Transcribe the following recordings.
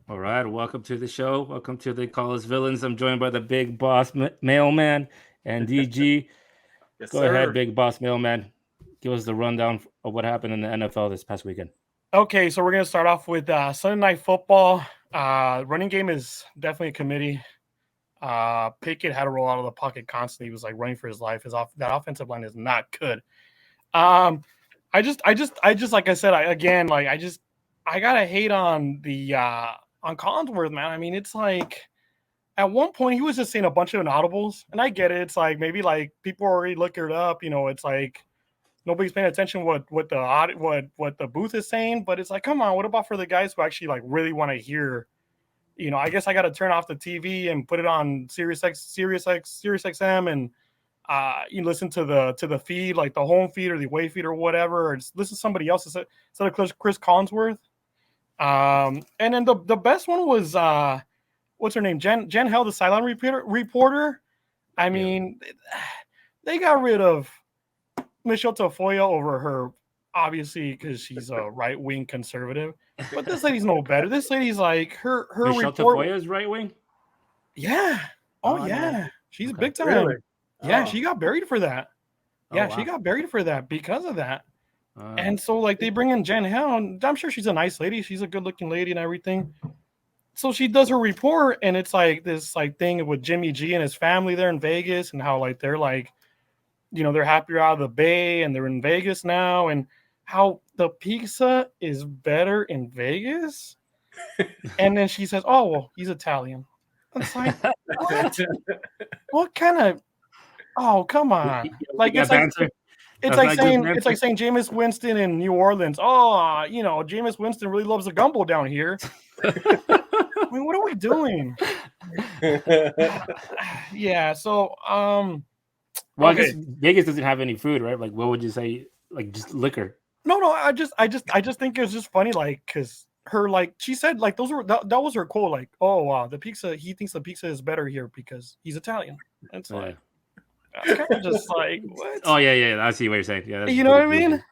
All right, welcome to the show. Welcome to the Call Us Villains. I'm joined by the Big Boss Mailman and DG. Yes, Go ahead, sir. Big Boss Mailman. Give us the rundown of what happened in the NFL this past weekend. Okay, so we're gonna start off with Sunday Night Football. Running game is definitely a committee. Pickett had to roll out of the pocket constantly. He was like running for his life. That offensive line is not good. Um, I just like I said, I gotta hate on the on Collinsworth, man. I mean, it's like at one point he was just saying a bunch of inaudibles, and I get it. It's like maybe like people already looked it up. It's like nobody's paying attention what the booth is saying, but it's like, come on, what about for the guys who actually like really want to hear? I guess I got to turn off the TV and put it on Sirius XM, and you listen to the feed, like the home feed or the away feed or whatever, or just listen to somebody else instead of Chris Collinsworth. And then the best one was what's her name, Jen Hell, the sideline reporter. I Yeah. mean, they got rid of Michelle Tafoya over her, obviously, because she's a right wing conservative. But this lady's no better. This lady's like her Michelle report. Tafoya is right wing. Yeah. Oh, Oh I know. yeah. She's Okay. big time. Really? Yeah, Oh, she got buried for that. Oh Yeah, wow. she got buried for that because of that. Uh, And so like they bring in Jen Hell, and I'm sure she's a nice lady. She's a good looking lady and everything. So she does her report, and it's like this like thing with Jimmy G and his family there in Vegas, and how like they're like, they're happier out of the Bay and they're in Vegas now, and how the pizza is better in Vegas. And then she says, "Oh well, he's Italian." It's like, what? What kind of? Oh, come on! you Like got banter. it's That's like not good saying banter. Jameis Winston in New Orleans. Oh, Jameis Winston really loves the gumbo down here. I mean, what are we doing? Yeah. So, Well, I guess okay. Vegas doesn't have any food, right? Like, what would you say? Like, just liquor. No. I just think it was just funny, like, because her, like, she said, like, that was her quote, like, oh, the pizza. He thinks the pizza is better here because he's Italian. It's Yeah. like that's kind of just like Oh what? yeah. I see what you're saying. Yeah, that's You know pretty what I mean? goofy.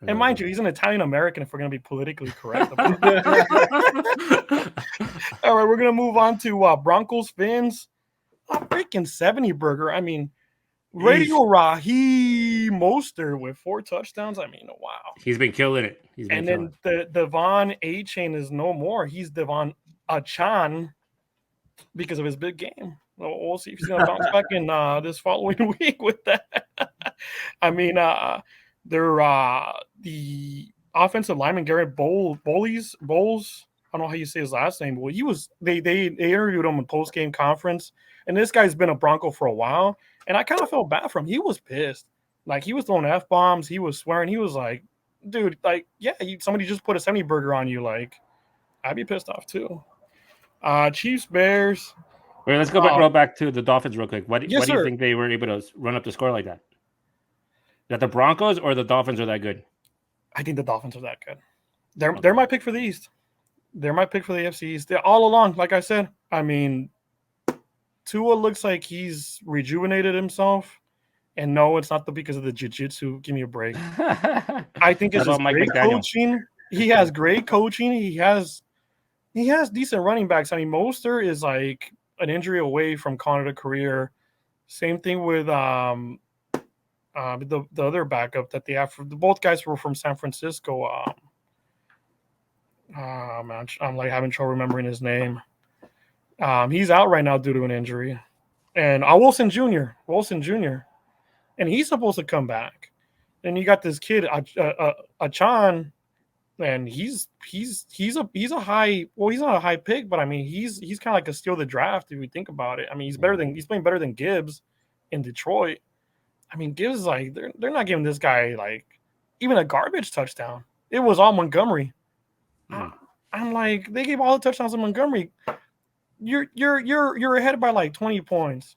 And mind you, he's an Italian American. If we're gonna be politically correct about it. All right, we're gonna move on to Broncos Fins. A freaking 70 burger. I mean, Eesh. Radio Raheem Mostert with 4 touchdowns. I mean, wow. He's been killing it. He's been And killing. then the Devon A Chain is no more. He's Devon Achan because of his big game. We'll see if he's gonna bounce back in this following week with that. I mean, they're the offensive lineman Garrett Bowles. I don't know how you say his last name. Well, they interviewed him in post game conference, and this guy's been a Bronco for a while, and I kind of felt bad for him. He was pissed, like he was throwing f bombs, he was swearing, he was like, dude, like yeah, somebody just put a 70 burger on you, like I'd be pissed off too. Chiefs Bears. Wait, let's go back Uh, real back to the Dolphins real quick. Why yes, do you sir. think they were able to run up the score like that? That the Broncos or the Dolphins are that good? I think the Dolphins are that good. They're Okay. my pick for the East. They're my pick for the AFC East. They're all along, like I said. I mean, Tua looks like he's rejuvenated himself. And no, it's not because of the jiu-jitsu. Give me a break. I think What it's about just Mike great McDaniel? coaching. He has great coaching. He has decent running backs. I mean, Mostert is like an injury away from calling it a career. Same thing with the other backup that they have. Both guys were from San Francisco. Man, I'm like having trouble remembering his name. He's out right now due to an injury, and Wilson Jr. And he's supposed to come back. And you got this kid, Achan, and he's a high. Well, he's not a high pick, but I mean he's kind of like a steal of the draft if you think about it. I mean he's playing better than Gibbs in Detroit. I mean Gibbs is like they're not giving this guy like even a garbage touchdown. It was all Montgomery. Hmm. I'm like they gave all the touchdowns to Montgomery. You're ahead by like 20 points,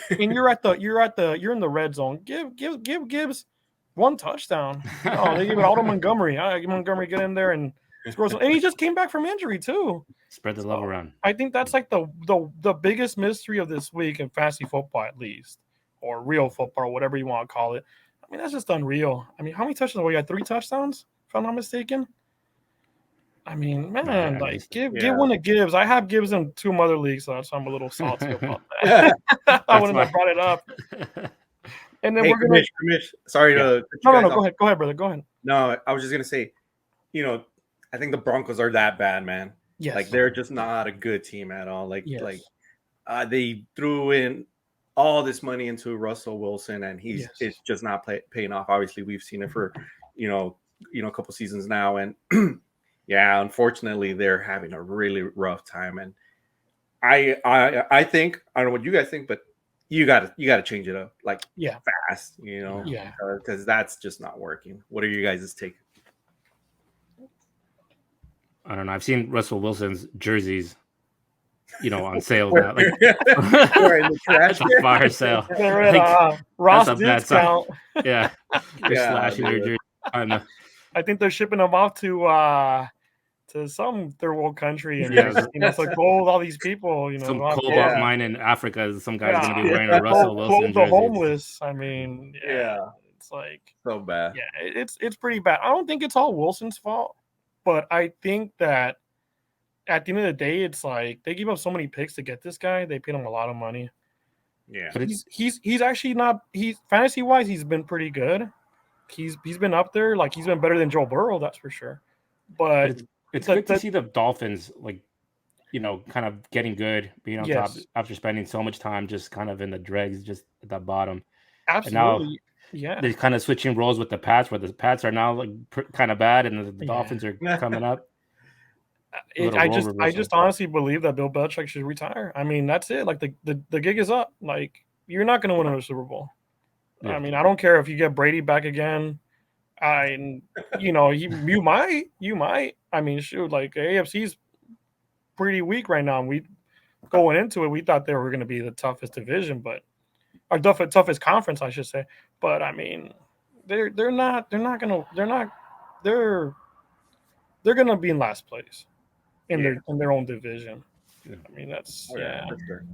and you're in the red zone. Give Gibbs one touchdown. No, they gave it all to Montgomery. Montgomery get in there and score some, and he just came back from injury too. Spread the love So around. I think that's like the biggest mystery of this week in fantasy football, at least, or real football, or whatever you want to call it. I mean, that's just unreal. I mean, how many touchdowns? We got 3 touchdowns, if I'm not mistaken. I mean, Nah, man, I like just give one to Gibbs. I have Gibbs in 2 other leagues, so I'm a little salty about that. I that's wouldn't have why. brought it up. And then Hey, we're gonna Kamish, sorry Yeah. to cut you no, guys off. go ahead, brother. Go ahead. No, I was just gonna say, I think the Broncos are that bad, man. Yes. Like they're just not a good team at all. Yes. They threw in all this money into Russell Wilson, and it's just not paying off. Obviously, we've seen it for a couple seasons now, and yeah, unfortunately, they're having a really rough time. And I think I don't know what you guys think, but you got to change it up fast, because that's just not working. What are you guys' take? I don't know. I've seen Russell Wilson's jerseys, on sale now. Like, Or in the trash that's a fire sale. They're at Ross that's a bad discount. Yeah, they're slashing your dude. jersey. I think they're shipping them off to some third world country, and so gold all these people, some go out cobalt there. mine in Africa. Some guy's Yeah. gonna be wearing a Russell Wilson the jersey. homeless. I mean, Yeah. it's like So bad. yeah, it's pretty bad. I don't think it's all Wilson's fault, but I think that at the end of the day, it's like they give up so many picks to get this guy. They paid him a lot of money. Yeah. But He's actually not. He's fantasy wise, he's been pretty good. He's been up there. Like he's been better than Joe Burrow, that's for sure. But it's good to see the Dolphins kind of getting good, being on top after spending so much time just kind of in the dregs, just at the bottom. Absolutely. Yeah. They're kind of switching roles with the Pats, where the Pats are now kind of bad, and the Dolphins are coming up. I just honestly believe that Bill Belichick should retire. I mean, that's it. Like the gig is up. Like you're not going to win another Super Bowl. Yeah. I mean, I don't care if you get Brady back again. You might. I mean, shoot, like AFC's pretty weak right now. And we going into it, we thought they were going to be the toughest division, or toughest conference, I should say. But I mean, they're gonna be in last place in their own division. Yeah. I mean, that's for sure.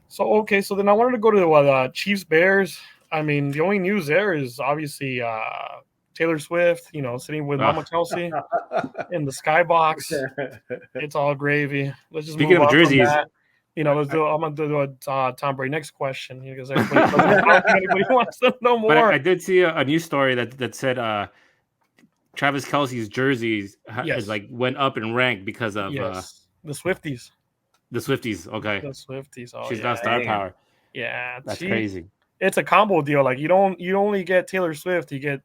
So then I wanted to go to the Chiefs Bears. I mean, the only news there is obviously Taylor Swift, sitting with Mama Kelsey in the skybox. It's all gravy. Let's just Speaking of jerseys, I'm gonna do Tom Brady next question because everybody wants to know more. But I did see a news story that said Travis Kelce's jerseys went up in rank because of the Swifties. The Swifties, okay. The Swifties. Oh, she's got star power. Yeah, that's crazy. It's a combo deal. Like you only get Taylor Swift, you get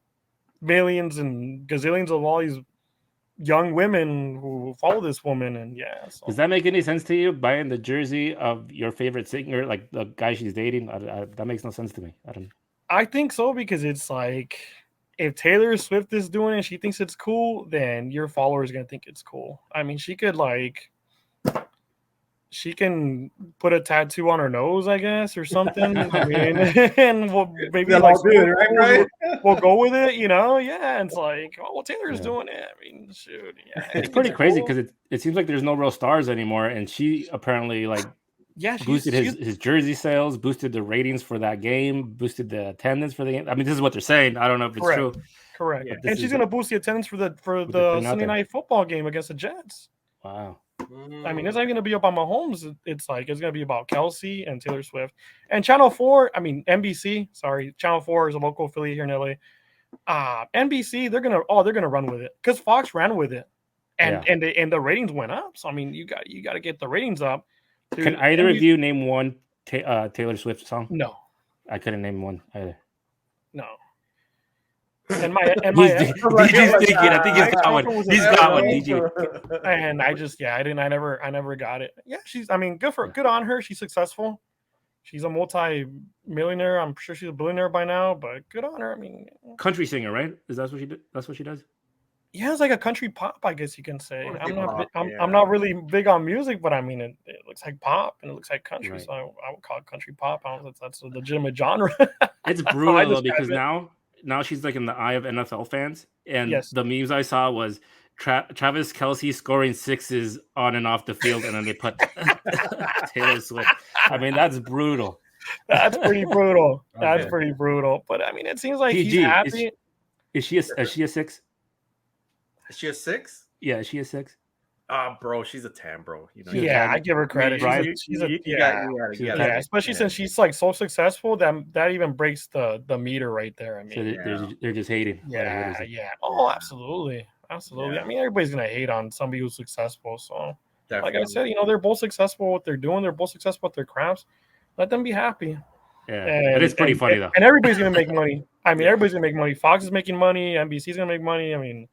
millions and gazillions of all these young women who follow this woman, and Does that make any sense to you? Buying the jersey of your favorite singer, like the guy she's dating, that makes no sense to me. I think so, because it's like if Taylor Swift is doing it, she thinks it's cool, then your followers are gonna think it's cool. I mean, she can put a tattoo on her nose, I guess, or something. I mean, and we'll maybe we'll go with it, Yeah, and it's like, oh, well, Taylor's doing it. I mean, shoot, it's pretty crazy because it seems like there's no real stars anymore, and she apparently boosted his jersey sales, boosted the ratings for that game, boosted the attendance for the game. I mean, this is what they're saying. I don't know if it's true. Correct. Yeah, and she's going to boost the attendance for the Sunday night football game against the Jets. Wow. I mean, it's not going to be about Mahomes. It's going to be about Kelsey and Taylor Swift. And Channel 4, I mean, NBC, sorry, Channel 4 is a local affiliate here in LA. NBC, they're going to run with it because Fox ran with it. And the ratings went up. So, I mean, you got to get the ratings up. Can either of you name one Taylor Swift song? No. I couldn't name one either. No. And my DJ's thinking. I think he's got one. He's got one, DJ. And I never got it. Yeah, I mean, good on her. She's successful. She's a multi-millionaire. I'm sure she's a billionaire by now, but good on her. I mean, country singer, right? That's what she did. That's what she does. Yeah, it's like a country pop, I guess you can say. I'm not really big on music, but I mean, it looks like pop and it looks like country, so I would call it country pop. I don't know if that's a legitimate genre. It's brutal though, because now she's like in the eye of NFL fans, and the memes I saw was Travis Kelce scoring sixes on and off the field, and then they put Taylor Swift. I mean, that's brutal. That's pretty brutal. That's pretty brutal. But I mean, it seems like he's happy. Is she a 6? Is she a 6? Yeah, she is 6. Bro, she's a 10, bro. You know, yeah, I give her credit. Especially since she's like so successful that even breaks the meter right there. I mean, so they're just hating. Yeah. Oh, absolutely. Yeah. I mean, everybody's gonna hate on somebody who's successful. So, definitely. Like I said, they're both successful what they're doing. They're both successful with their crafts. Let them be happy. Yeah, but it's pretty funny though. And everybody's gonna make money. I mean, everybody's gonna make money. Fox is making money. NBC's gonna make money. I mean,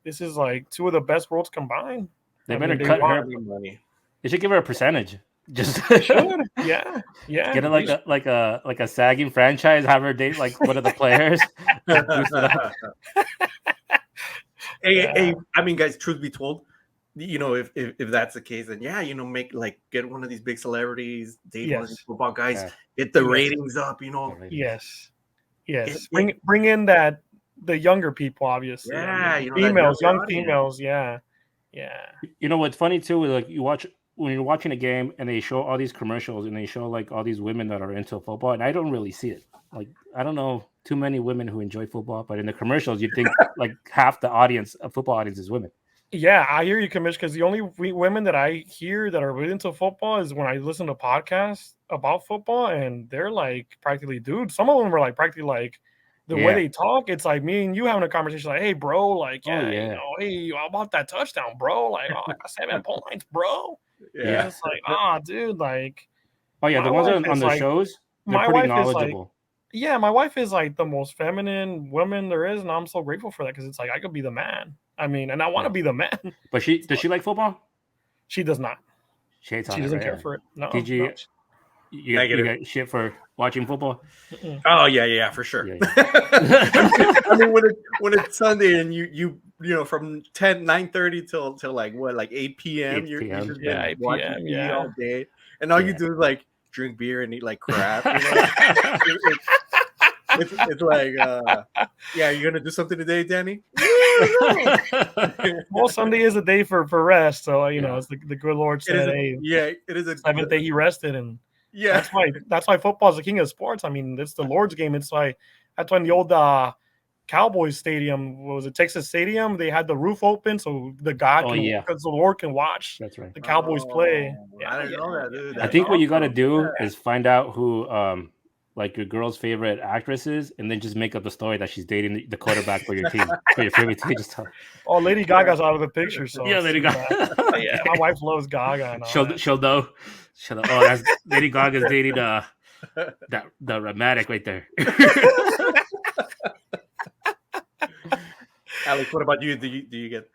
this is like two of the best worlds combined. They better cut her money. They should give her a percentage. Just yeah. Get it like a sagging franchise. Have her date like one of the players. Hey, I mean, guys, truth be told, if that's the case, then get one of these big celebrities, date one of these football guys, get the ratings up. Yes. Bring in the younger people, obviously. Yeah, females, young females. Yeah. You know what's funny too is like when you're watching a game and they show all these commercials and they show like all these women that are into football, and I don't really see it. Like I don't know too many women who enjoy football, but in the commercials you think like half the football audience is women. Yeah, I hear you, Commish, because the only women that I hear that are really into football is when I listen to podcasts about football, and they're like practically dudes. Some of them are like practically like the way they talk. It's like me and you having a conversation, like, "Hey, bro, like, hey, how about that touchdown, bro? Like, I got 7 points, bro." Yeah, it's like, dude, like, the ones on the shows, they're pretty knowledgeable. My wife is like the most feminine woman there is, and I'm so grateful for that because it's like I could be the man. I mean, and I want to be the man. But does she like football? She does not. She doesn't care for it. No. Did you? You got shit for watching football? Oh yeah, for sure. I mean, when it's Sunday and you from 9:30 till like 8 p.m. You're just watching TV all day, and all you do is like drink beer and eat like crap. It's like, you're gonna do something today, Danny? Well, Sunday is a day for rest, so it's the good Lord said, "Hey, it is a 7th day He rested," and that's why football is the king of sports. I mean, it's the Lord's game. That's why in the old Cowboys stadium, what was it, Texas Stadium? They had the roof open so because the Lord can watch. That's right. The Cowboys play. I didn't know that, dude. I think what you got to do is find out who like your girl's favorite actress is, and then just make up the story that she's dating the quarterback for your team, for your favorite team. Just tell. Oh, Lady Gaga's out of the picture, so Lady Gaga. My wife loves Gaga. She'll know. Oh, that's Lady Gaga's dating the Ramatic right there. Alex, what about you? Do you get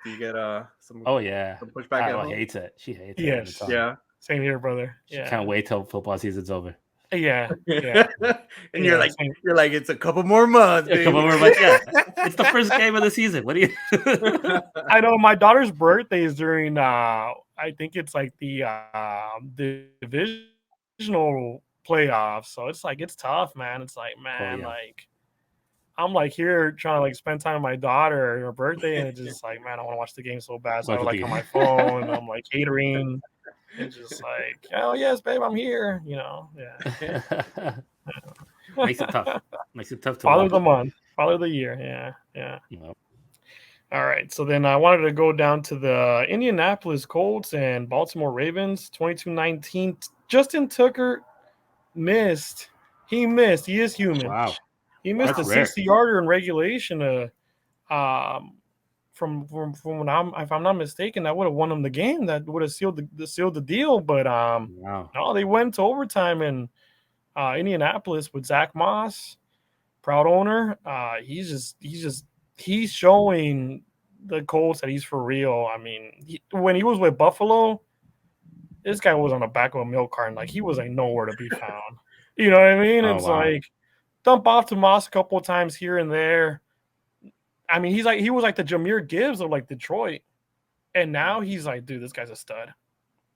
some? Oh yeah, some pushback. Alex hates it. She hates it. Yes. Yeah. Same here, brother. She can't wait till football season's over. Yeah. And you're like, it's a couple more months. A couple more months. Yeah, it's the first game of the season. What do you? I know my daughter's birthday is during. I think it's like the divisional playoffs. So it's like it's tough, man. It's like like I'm like here trying to like spend time with my daughter and her birthday, and it's just like, man, I want to watch the game so bad. So I'm like on my phone, and I'm like catering. It's just like, oh yes, babe, I'm here. Makes it tough. Makes it tough to Father of the month, Father of the year. Yeah. All right, so then I wanted to go down to the Indianapolis Colts and Baltimore Ravens, 22-19. Justin Tucker missed. He missed. He is human. Wow. He missed a 60-yarder in regulation. From when if I'm not mistaken, that would have won them the game. That would have sealed the deal. But no, they went to overtime in Indianapolis with Zach Moss, proud owner. He's showing the Colts that he's for real. I mean, when he was with Buffalo, this guy was on the back of a milk carton. Like he was like nowhere to be found. You know what I mean? It's like dump off to Moss a couple of times here and there. I mean, he was like the Jahmyr Gibbs of like Detroit, and now he's like, dude, this guy's a stud.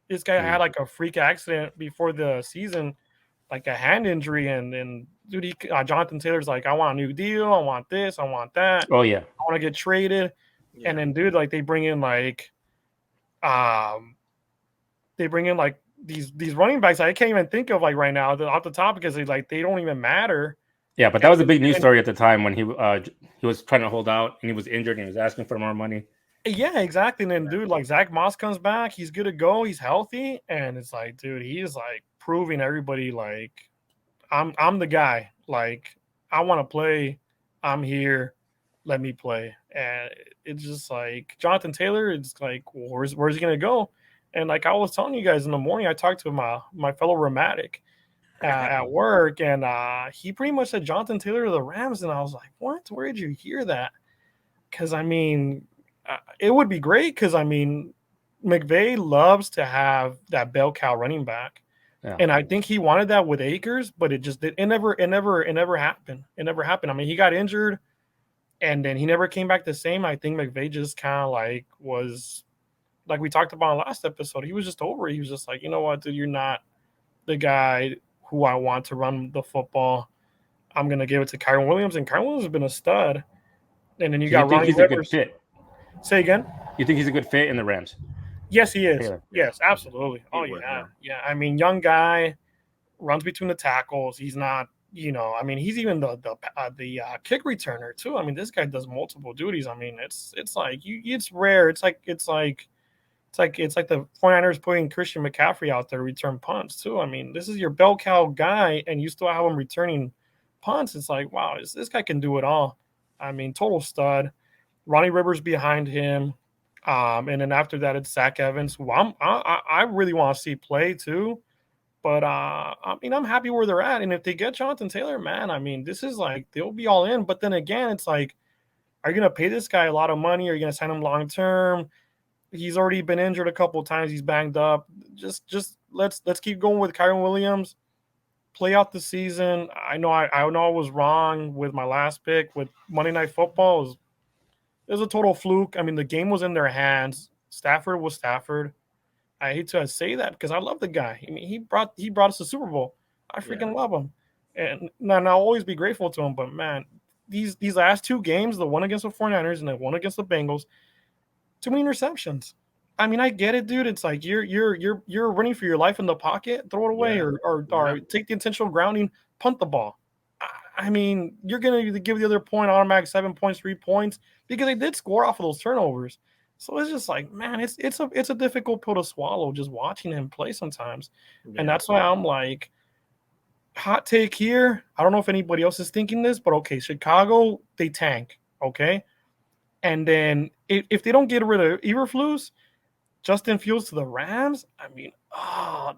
This guy had like a freak accident before the season, like a hand injury, and dude, Jonathan Taylor's like, I want a new deal, I want this, I want that. Oh yeah, I want to get traded, and then dude, like they bring in like these running backs I can't even think of like right now off the top because they don't even matter. Yeah, but that was a big news story at the time when he was trying to hold out and he was injured and he was asking for more money. Yeah, exactly. And then, dude, like Zach Moss comes back, he's good to go, he's healthy, and it's like, dude, he's like proving everybody like I'm the guy. Like I want to play, I'm here, let me play. And it's just like Jonathan Taylor. It's like, well, where's he gonna go? And like I was telling you guys in the morning, I talked to my fellow rheumatic at work, and he pretty much said Jonathan Taylor to the Rams, and I was like, what? Where did you hear that? Because I mean, it would be great. Because I mean, McVay loves to have that bell cow running back, and I think he wanted that with Akers, but it never happened. It never happened. I mean, he got injured, and then he never came back the same. I think McVay just kind of like was like we talked about in the last episode. He was just over it. He was just like, you know what, dude, you're not the guy who I want to run the football. I'm gonna give it to Kyron Williams, and Kyron Williams has been a stud. And then you got Ronnie Rivers. A good fit? Say again? You think he's a good fit in the Rams? Yes, he is. Yes, absolutely. Oh, yeah. I mean, young guy, runs between the tackles. He's not, I mean, he's even the kick returner too. I mean, this guy does multiple duties. I mean, it's like it's rare. It's like the 49ers putting Christian McCaffrey out there to return punts too. I mean, this is your bell cow guy, and you still have him returning punts. It's like, wow, this guy can do it all. I mean, total stud. Ronnie Rivers behind him. And then after that, it's Zach Evans, who I really want to see play too. But I mean, I'm happy where they're at. And if they get Jonathan Taylor, man, I mean, this is like they'll be all in. But then again, it's like, are you going to pay this guy a lot of money? Are you going to sign him long term? He's already been injured a couple of times. He's banged up. Just let's keep going with Kyron Williams. Play out the season. I know I was wrong with my last pick with Monday Night Football. It was a total fluke. I mean, the game was in their hands. Stafford was Stafford. I hate to say that because I love the guy. I mean, he brought us the Super Bowl. I freaking love him, and I'll always be grateful to him. But man, these last two games, the one against the 49ers and the one against the Bengals, too many interceptions. I mean, I get it, dude. It's like you're running for your life in the pocket, throw it away, or take the intentional grounding, punt the ball. I mean, you're going to give the other point automatic 7 points, 3 points because they did score off of those turnovers. So it's just like, man, it's a difficult pill to swallow just watching him play sometimes. Yeah. And that's why I'm like, hot take here. I don't know if anybody else is thinking this, but okay, Chicago, they tank, okay? And then if they don't get rid of Eberflus, Justin Fields to the Rams, I mean,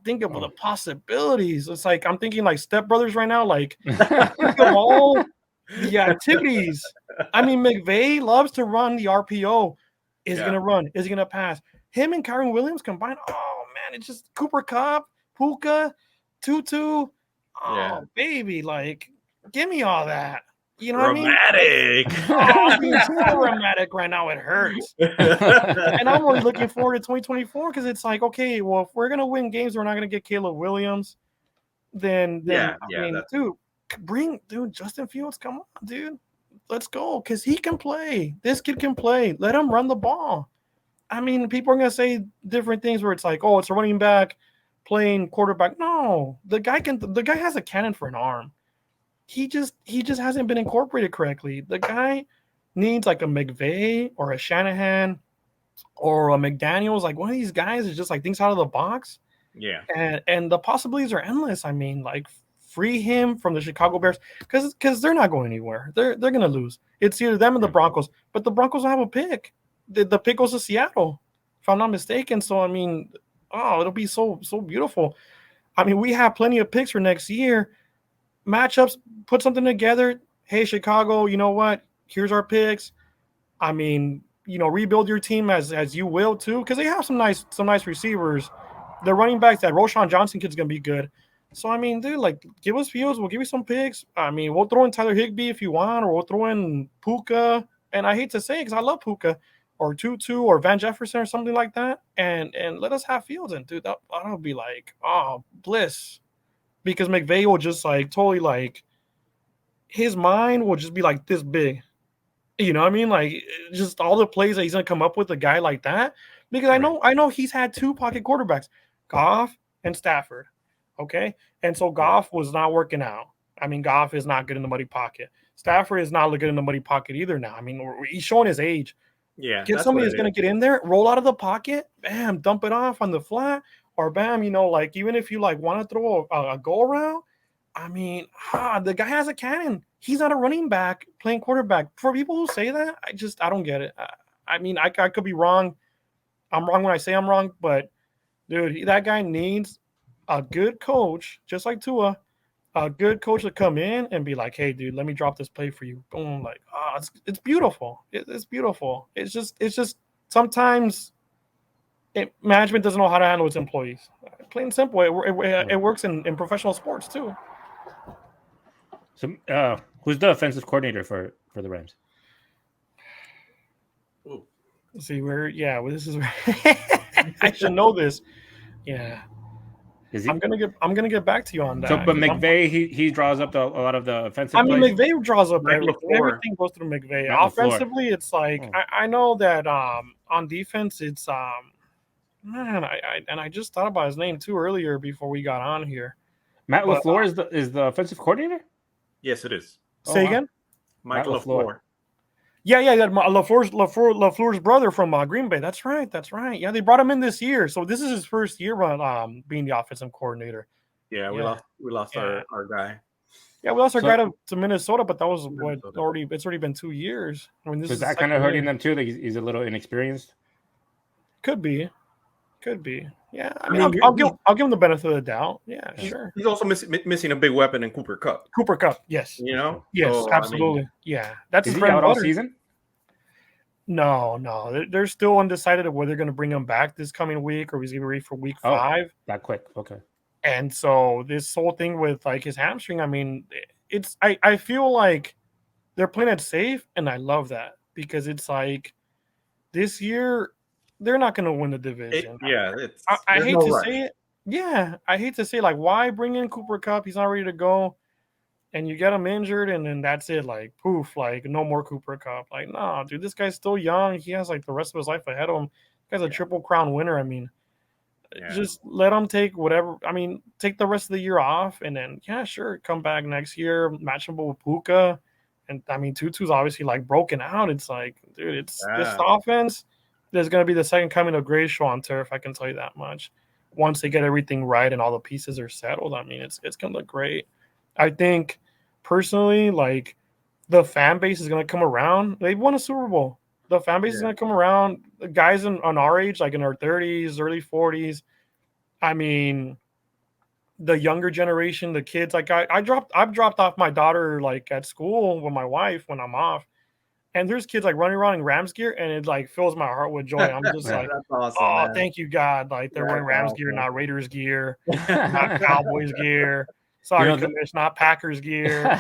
think of the possibilities. It's like I'm thinking like Step Brothers right now, like think of all the activities. I mean, McVay loves to run the RPO. Is he gonna run? Is he gonna pass? Him and Kyron Williams combined. Oh man, it's just Cooper Kupp, Puka, Tutu. Oh baby, like give me all that. You know romantic. What I mean? I'm so romantic right now. It hurts. And I'm really looking forward to 2024 because it's like, okay, well, if we're gonna win games, we're not gonna get Caleb Williams. Then I mean, dude, Justin Fields, come on, dude, let's go because he can play. This kid can play. Let him run the ball. I mean, people are gonna say different things where it's like, oh, it's a running back playing quarterback. No, the guy has a cannon for an arm. He just hasn't been incorporated correctly. The guy needs like a McVay or a Shanahan or a McDaniels. Like one of these guys is just like thinks out of the box. Yeah. And the possibilities are endless. I mean, like free him from the Chicago Bears because they're not going anywhere. They're gonna lose. It's either them or the Broncos. But the Broncos will have a pick. The pick goes to Seattle, if I'm not mistaken. So I mean, it'll be so beautiful. I mean, we have plenty of picks for next year. Matchups, put something together. Hey, Chicago, you know what? Here's our picks. I mean, rebuild your team as you will too, because they have some nice receivers. The running backs, that Roshan Johnson kid's gonna be good. So I mean, dude, like give us Fields, we'll give you some picks. I mean, we'll throw in Tyler Higbee if you want, or we'll throw in Puka. And I hate to say it because I love Puka, or Tutu, or Van Jefferson, or something like that. And let us have Fields in, dude. That'll be like, bliss. Because McVay will just like totally like his mind will just be like this big. You know what I mean? Like just all the plays that he's gonna come up with a guy like that. Because I know he's had two pocket quarterbacks, Goff and Stafford. Okay. And so Goff was not working out. I mean, Goff is not good in the muddy pocket. Stafford is not good in the muddy pocket either now. I mean, he's showing his age. Yeah, get somebody that's going to get in there, roll out of the pocket, bam, dump it off on the flat, or bam, like even if you like want to throw a go around, I mean, the guy has a cannon. He's not a running back playing quarterback. For people who say that, I don't get it. I mean, I could be wrong. I'm wrong when I say I'm wrong, but dude, that guy needs a good coach, just like Tua, a good coach to come in and be like, "Hey, dude, let me drop this play for you." Boom, like, it's beautiful. It's beautiful. It's just sometimes management doesn't know how to handle its employees. Plain and simple. It works in professional sports too. So, who's the offensive coordinator for the Rams? Let's see where. Yeah, well, this is where I should know this. Yeah. I'm gonna get back to you on that. So, but McVay, he draws up a lot of the offensive. I mean, plays. McVay draws up everything. Everything goes through McVay. Offensively, it's like I know that on defense, it's man, I just thought about his name too earlier before we got on here. Matt LaFleur is the offensive coordinator. Yes, it is. Say again. Mike LaFleur. Yeah. LaFleur's brother from Green Bay. That's right. Yeah, they brought him in this year, so this is his first year being the offensive coordinator. Yeah, we lost our guy. Yeah, we lost our guy to Minnesota, but that was it's already been 2 years. I mean, is that kind of hurting them too? That he's a little inexperienced. Could be. Yeah, I mean, I'll give him the benefit of the doubt. Yeah, sure. He's also missing a big weapon in Cooper Kupp. Yes. Yes, so, absolutely. I mean, yeah, that's his out all season. No, they're still undecided of whether they're going to bring him back this coming week or he's going to be ready for week 5. That quick, okay. And so this whole thing with like his hamstring, I mean, I feel like they're playing it safe, and I love that because it's like this year they're not going to win the division. I hate to say it. Yeah, I hate to say like why bring in Cooper Kupp? He's not ready to go. And you get him injured, and then that's it. Like, poof, like, no more Cooper Kupp. Like, no, dude, this guy's still young. He has, like, the rest of his life ahead of him. This guy's a Triple Crown winner. I mean, just let him take whatever. I mean, take the rest of the year off, and then, sure, come back next year, match him with Puka. And, I mean, Tutu's obviously, like, broken out. It's like, dude, this offense, there's going to be the second coming of Grace on turf, I can tell you that much. Once they get everything right and all the pieces are settled, I mean, it's going to look great. I think personally, like the fan base is going to come around. They've won a Super Bowl. The fan base is going to come around. The guys on our age, like in our 30s, early 40s. I mean, the younger generation, the kids. Like I've dropped off my daughter like at school with my wife when I'm off, and there's kids like running around in Rams gear, and it like fills my heart with joy. I'm just like, awesome, oh, man. Thank you, God! Like they're wearing Rams gear, not Raiders gear, not Cowboys gear. Sorry, Commish, not Packers gear.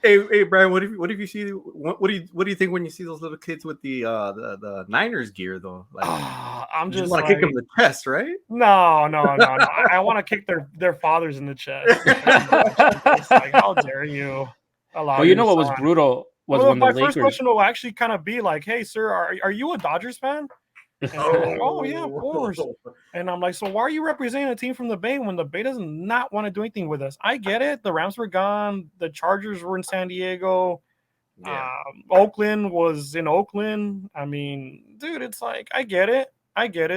Hey, Brian, what if you see what do you think when you see those little kids with the Niners gear though? Like, I'm just want to kick them in the chest, right? No. I want to kick their fathers in the chest. It's like, how dare you? Well, you know what was brutal was when the Lakers. My first question will actually kind of be like, "Hey, sir, are you a Dodgers fan?" And like, oh yeah, of course. And I'm like, so why are you representing a team from the Bay when the Bay does not want to do anything with us? I get it. The Rams were gone. The Chargers were in San Diego. Yeah. Oakland was in Oakland. I mean, dude, it's like I get it.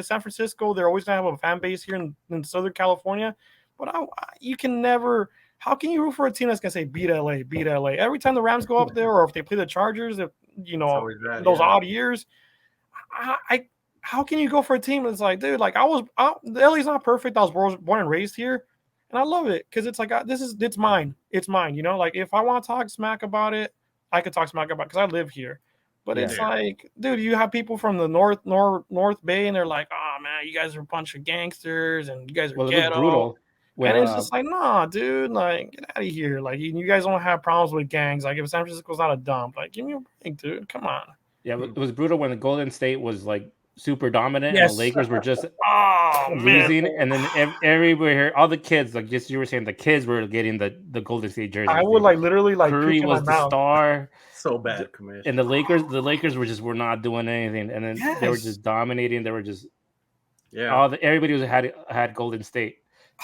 San Francisco, they're always gonna have a fan base here in Southern California, but you can never. How can you root for a team that's gonna say beat LA? Every time the Rams go up there, or if they play the Chargers, if those odd years, how can you go for a team that's like, dude, like LA's not perfect. I was born and raised here, and I love it because it's like it's mine. It's mine. Like if I want to talk smack about it, I could talk smack about it because I live here. But it's like, dude, you have people from the North Bay, and they're like, oh man, you guys are a bunch of gangsters, and you guys are ghetto. Brutal. And it's just like, nah, dude, like get out of here. Like you guys don't have problems with gangs. Like if San Francisco's not a dump, like give me a break, dude. Come on. Yeah, it was brutal when the Golden State was like super dominant, and the Lakers were just losing, man. And then everywhere, all the kids, like just you were saying, the kids were getting the Golden State jerseys. I would like literally like Curry was the star, so bad, and the Lakers were not doing anything, and then they were just dominating. They were just everybody had Golden State.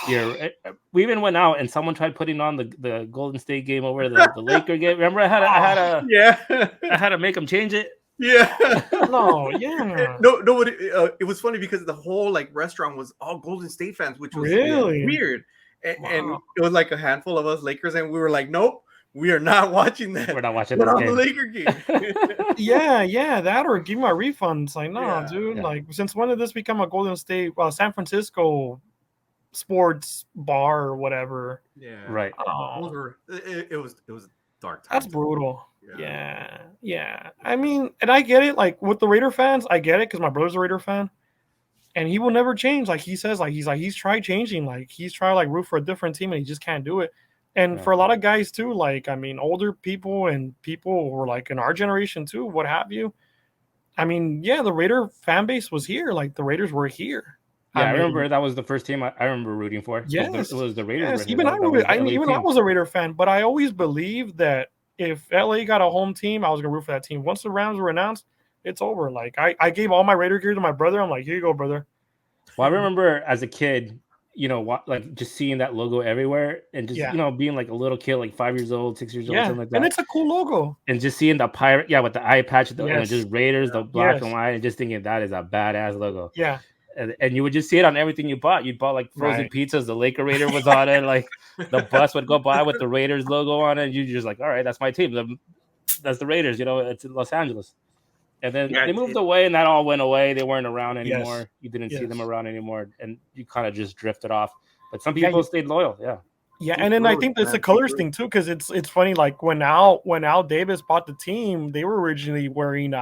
Yeah, we even went out and someone tried putting on the Golden State game over the Laker game. Remember, I had to make them change it. Yeah. No, yeah. No. It was funny because the whole like restaurant was all Golden State fans, which was Really weird. wow. And it was like a handful of us Lakers, and we were like, nope, we are not watching that. We're not watching Put this on game. the Laker game. Yeah, that or give me my refunds. Like, no, dude. Yeah. Like, since when did this become a Golden State, San Francisco sports bar or whatever? Yeah, right. It was dark That's times. brutal. Yeah. I mean, and I get it. Like with the Raider fans, I get it because my brother's a Raider fan, and he will never change. Like he says, he's tried changing. Like he's tried like root for a different team, and he just can't do it. And for a lot of guys too, like I mean, older people and people who were like in our generation too, what have you. I mean, yeah, the Raider fan base was here. Like the Raiders were here. Yeah, I remember that was the first team I remember rooting for. Yes, it was the Raiders. Yes, even I rooted. I was a Raider fan, but I always believed that if LA got a home team, I was gonna root for that team. Once the Rams were announced, it's over. Like I gave all my Raider gear to my brother. I'm like, here you go, brother. Well, I remember as a kid, like just seeing that logo everywhere and just being like a little kid, like 5 years old, 6 years old, something like that. And it's a cool logo. And just seeing the pirate, with the eye patch, and just Raiders, the black and white, and just thinking that is a badass logo. Yeah. And you would just see it on everything you bought. You bought like frozen pizzas. The Laker Raider was on it. Like the bus would go by with the Raiders logo on it. And you're just like, all right, that's my team. That's the Raiders. It's in Los Angeles. And then they moved away, and that all went away. They weren't around anymore. Yes. You didn't see them around anymore, and you kind of just drifted off. But some people stayed loyal. Yeah, and then I think that's the colors thing too, because it's funny. Like when Al Davis bought the team, they were originally wearing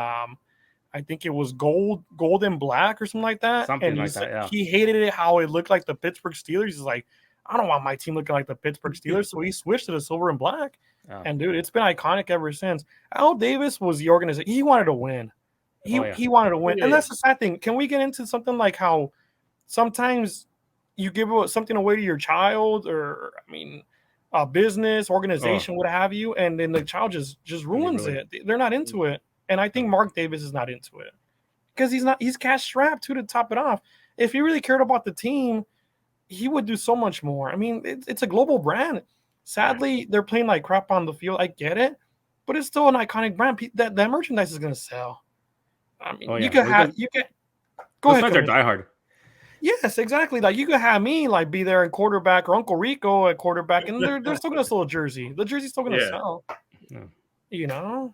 I think it was gold and black or something like that. He hated it how it looked like the Pittsburgh Steelers. He's like, I don't want my team looking like the Pittsburgh Steelers. So he switched to the silver and black. Yeah. And dude, it's been iconic ever since. Al Davis was the organization. He wanted to win. He wanted to win. And that's the sad thing. Can we get into something like how sometimes you give something away to your child, or I mean a business, organization, what have you, and then the child just ruins it. They're not into it. And I think Mark Davis is not into it because he's cash strapped too to top it off. If he really cared about the team, he would do so much more. I mean, it's a global brand. Sadly, they're playing like crap on the field. I get it, but it's still an iconic brand. That merchandise is going to sell. I mean, you can go ahead. They're diehard. Yes, exactly. Like you could have me like be there in quarterback or Uncle Rico at quarterback, and they're still going to sell a jersey. The jersey's still going to sell. Yeah.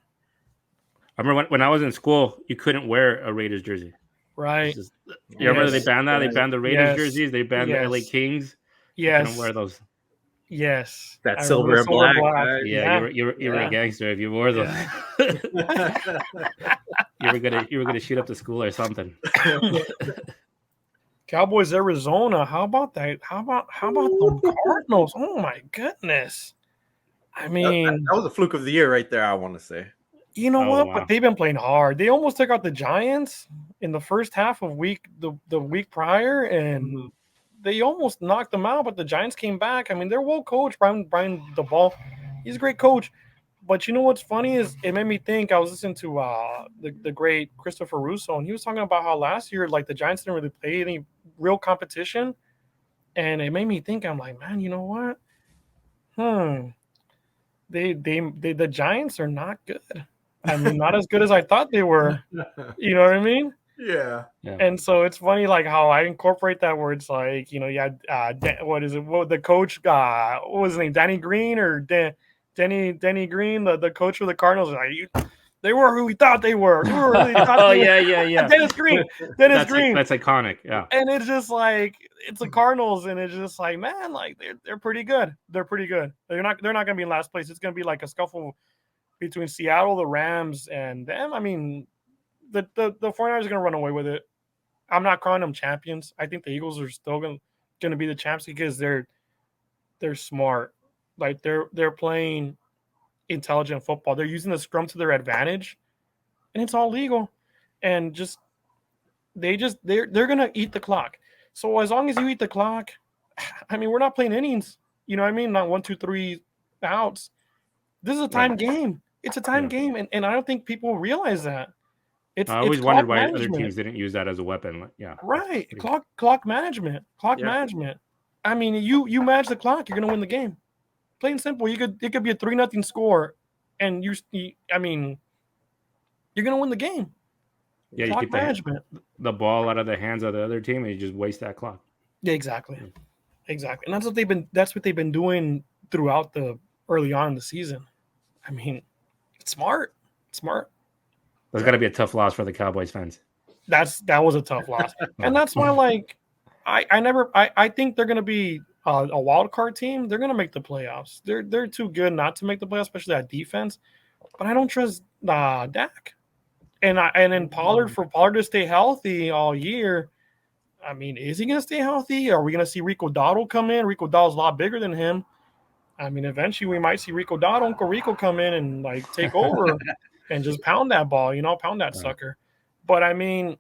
I remember when I was in school, you couldn't wear a Raiders jersey. Right. You remember they banned that? They banned the Raiders jerseys. They banned the LA Kings. Yes. You couldn't wear those. Yes. That silver and black. Yeah, you were a gangster if you wore those. you were gonna shoot up the school or something. Cowboys, Arizona. How about that? How about the Cardinals? Oh my goodness. I mean, that was a fluke of the year right there, I want to say. You know what? Wow. But they've been playing hard. They almost took out the Giants in the first half of the week prior, and they almost knocked them out, but the Giants came back. I mean, they're well coached. Brian DeBall, he's a great coach. But you know what's funny is it made me think. I was listening to the great Christopher Russo, and he was talking about how last year, like the Giants didn't really play any real competition, and it made me think. I'm like, man, you know what? The Giants are not good. I mean, not as good as I thought they were. You know what I mean? Yeah. And so it's funny, like how I incorporate that where it's like, you had what is it? What the coach? What was his name? Danny Green or Denny Green, the coach for the Cardinals. Like, they were who we thought they were. They were really yeah. Dennis Green. That's iconic. Yeah. And it's just like it's the Cardinals, and it's just like, man, like they're pretty good. They're pretty good. They're not gonna be in last place. It's gonna be like a scuffle between Seattle, the Rams, and them. I mean, the 49ers are going to run away with it. I'm not calling them champions. I think the Eagles are still going to be the champs because they're smart. Like they're playing intelligent football. They're using the scrum to their advantage, and it's all legal. And they're going to eat the clock. So as long as you eat the clock, I mean, we're not playing innings. You know what I mean? Not 1, 2, 3 outs. This is a time game. It's a time game, and I don't think people realize that. I always wondered why other teams didn't use that as a weapon. Yeah, right. Clock management. Management. I mean, you manage the clock, you're gonna win the game. Plain and simple. It could be a 3-0 score, and you you're gonna win the game. Yeah, you keep the ball out of the hands of the other team, and you just waste that clock. Yeah, exactly. And that's what they've been doing throughout the early on in the season. I mean, it's smart. That's got to be a tough loss for the Cowboys fans. That was a tough loss, and that's why, like, I think they're gonna be a wild card team. They're gonna make the playoffs. They're too good not to make the playoffs, especially that defense. But I don't trust Dak, and then Pollard to stay healthy all year. I mean, is he going to stay healthy? Are we going to see Rico Dowdle come in? Rico Dowdle's a lot bigger than him. I mean, eventually we might see Rico Dowdle, Uncle Rico come in and like take over and just pound that ball, pound that sucker. But I mean,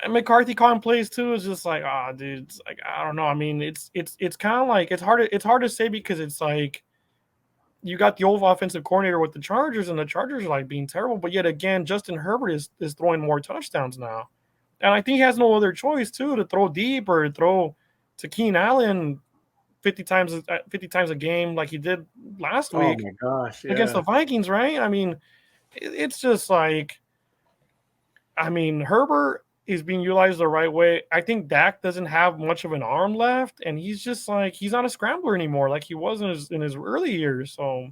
McCarthy calling plays too is just like, dude, it's like, I don't know. I mean, it's kind of like it's hard to say because it's like you got the old offensive coordinator with the Chargers, and the Chargers are like being terrible. But yet again, Justin Herbert is throwing more touchdowns now. And I think he has no other choice, too, to throw deep or throw to Keenan Allen 50 times a game like he did last week against the Vikings, right? I mean, it's just like, Herbert is being utilized the right way. I think Dak doesn't have much of an arm left, and he's just like, he's not a scrambler anymore like he was in his early years. So,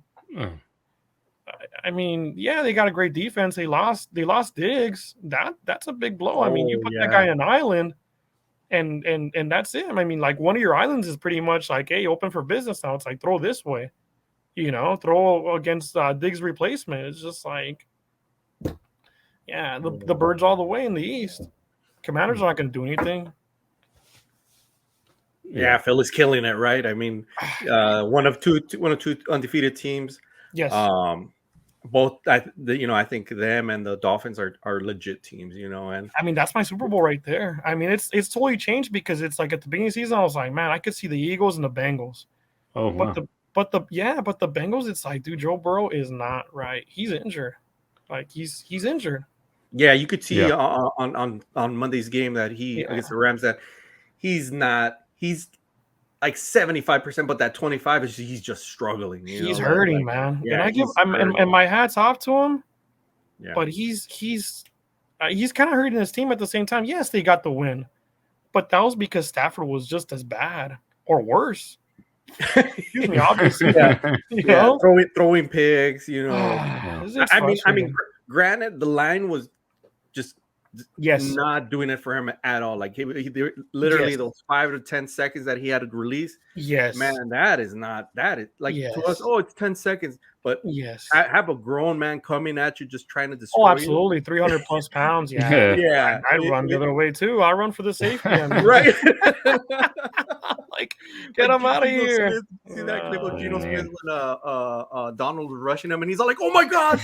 I mean, yeah, they got a great defense. They lost Diggs. That's a big blow. I mean, you put that guy in an island, and that's it. I mean, like one of your islands is pretty much like, hey, open for business now. It's like throw this way, throw against Diggs' replacement. It's just like, yeah, the birds all the way in the East. Commanders are not going to do anything. Yeah, Phil is killing it, right? I mean, one of two undefeated teams. Yes. Both, I think them and the Dolphins are legit teams, and I mean, that's my Super Bowl right there. I mean, it's totally changed because it's like at the beginning of the season, I was like, man, I could see the Eagles and the Bengals. Oh, wow. But the Bengals, it's like, dude, Joe Burrow is not right. He's injured. Like he's injured. Yeah, you could see on Monday's game that against the Rams that he's like 75%, but that 25 is he's just struggling. He's hurting, man. Yeah, and my hat's off to him. Yeah. But he's kind of hurting his team at the same time. Yes, they got the win, but that was because Stafford was just as bad or worse. Excuse me, obviously. Throwing picks. I mean, granted, the line was just not doing it for him at all. Like he literally those 5 to 10 seconds that he had to release. Yes, man, that is like to us. Oh, it's 10 seconds, but I have a grown man coming at you just trying to destroy. Oh, absolutely, 300 plus pounds. Yeah. I run the other way too. I run for the safety, right? Like, get him out of here. See that clip of Geno Smith when Donald was rushing him, and he's all like, "Oh my god!"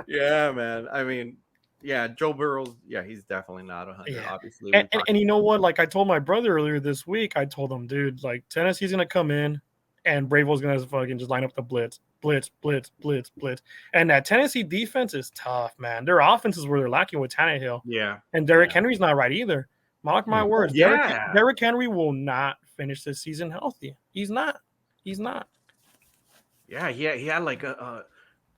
Yeah, man. I mean, Joe Burrow. Yeah, he's definitely not 100. Obviously, and you know what? Like I told my brother earlier this week, I told him, dude, like Tennessee's gonna come in, and Bravel's gonna fucking just line up the blitz, and that Tennessee defense is tough, man. Their offense is where they're lacking with Tannehill. Yeah, and Derrick Henry's not right either. Mark my words. Yeah, Derrick Henry will not finish this season healthy. He's not. Yeah, he had like a.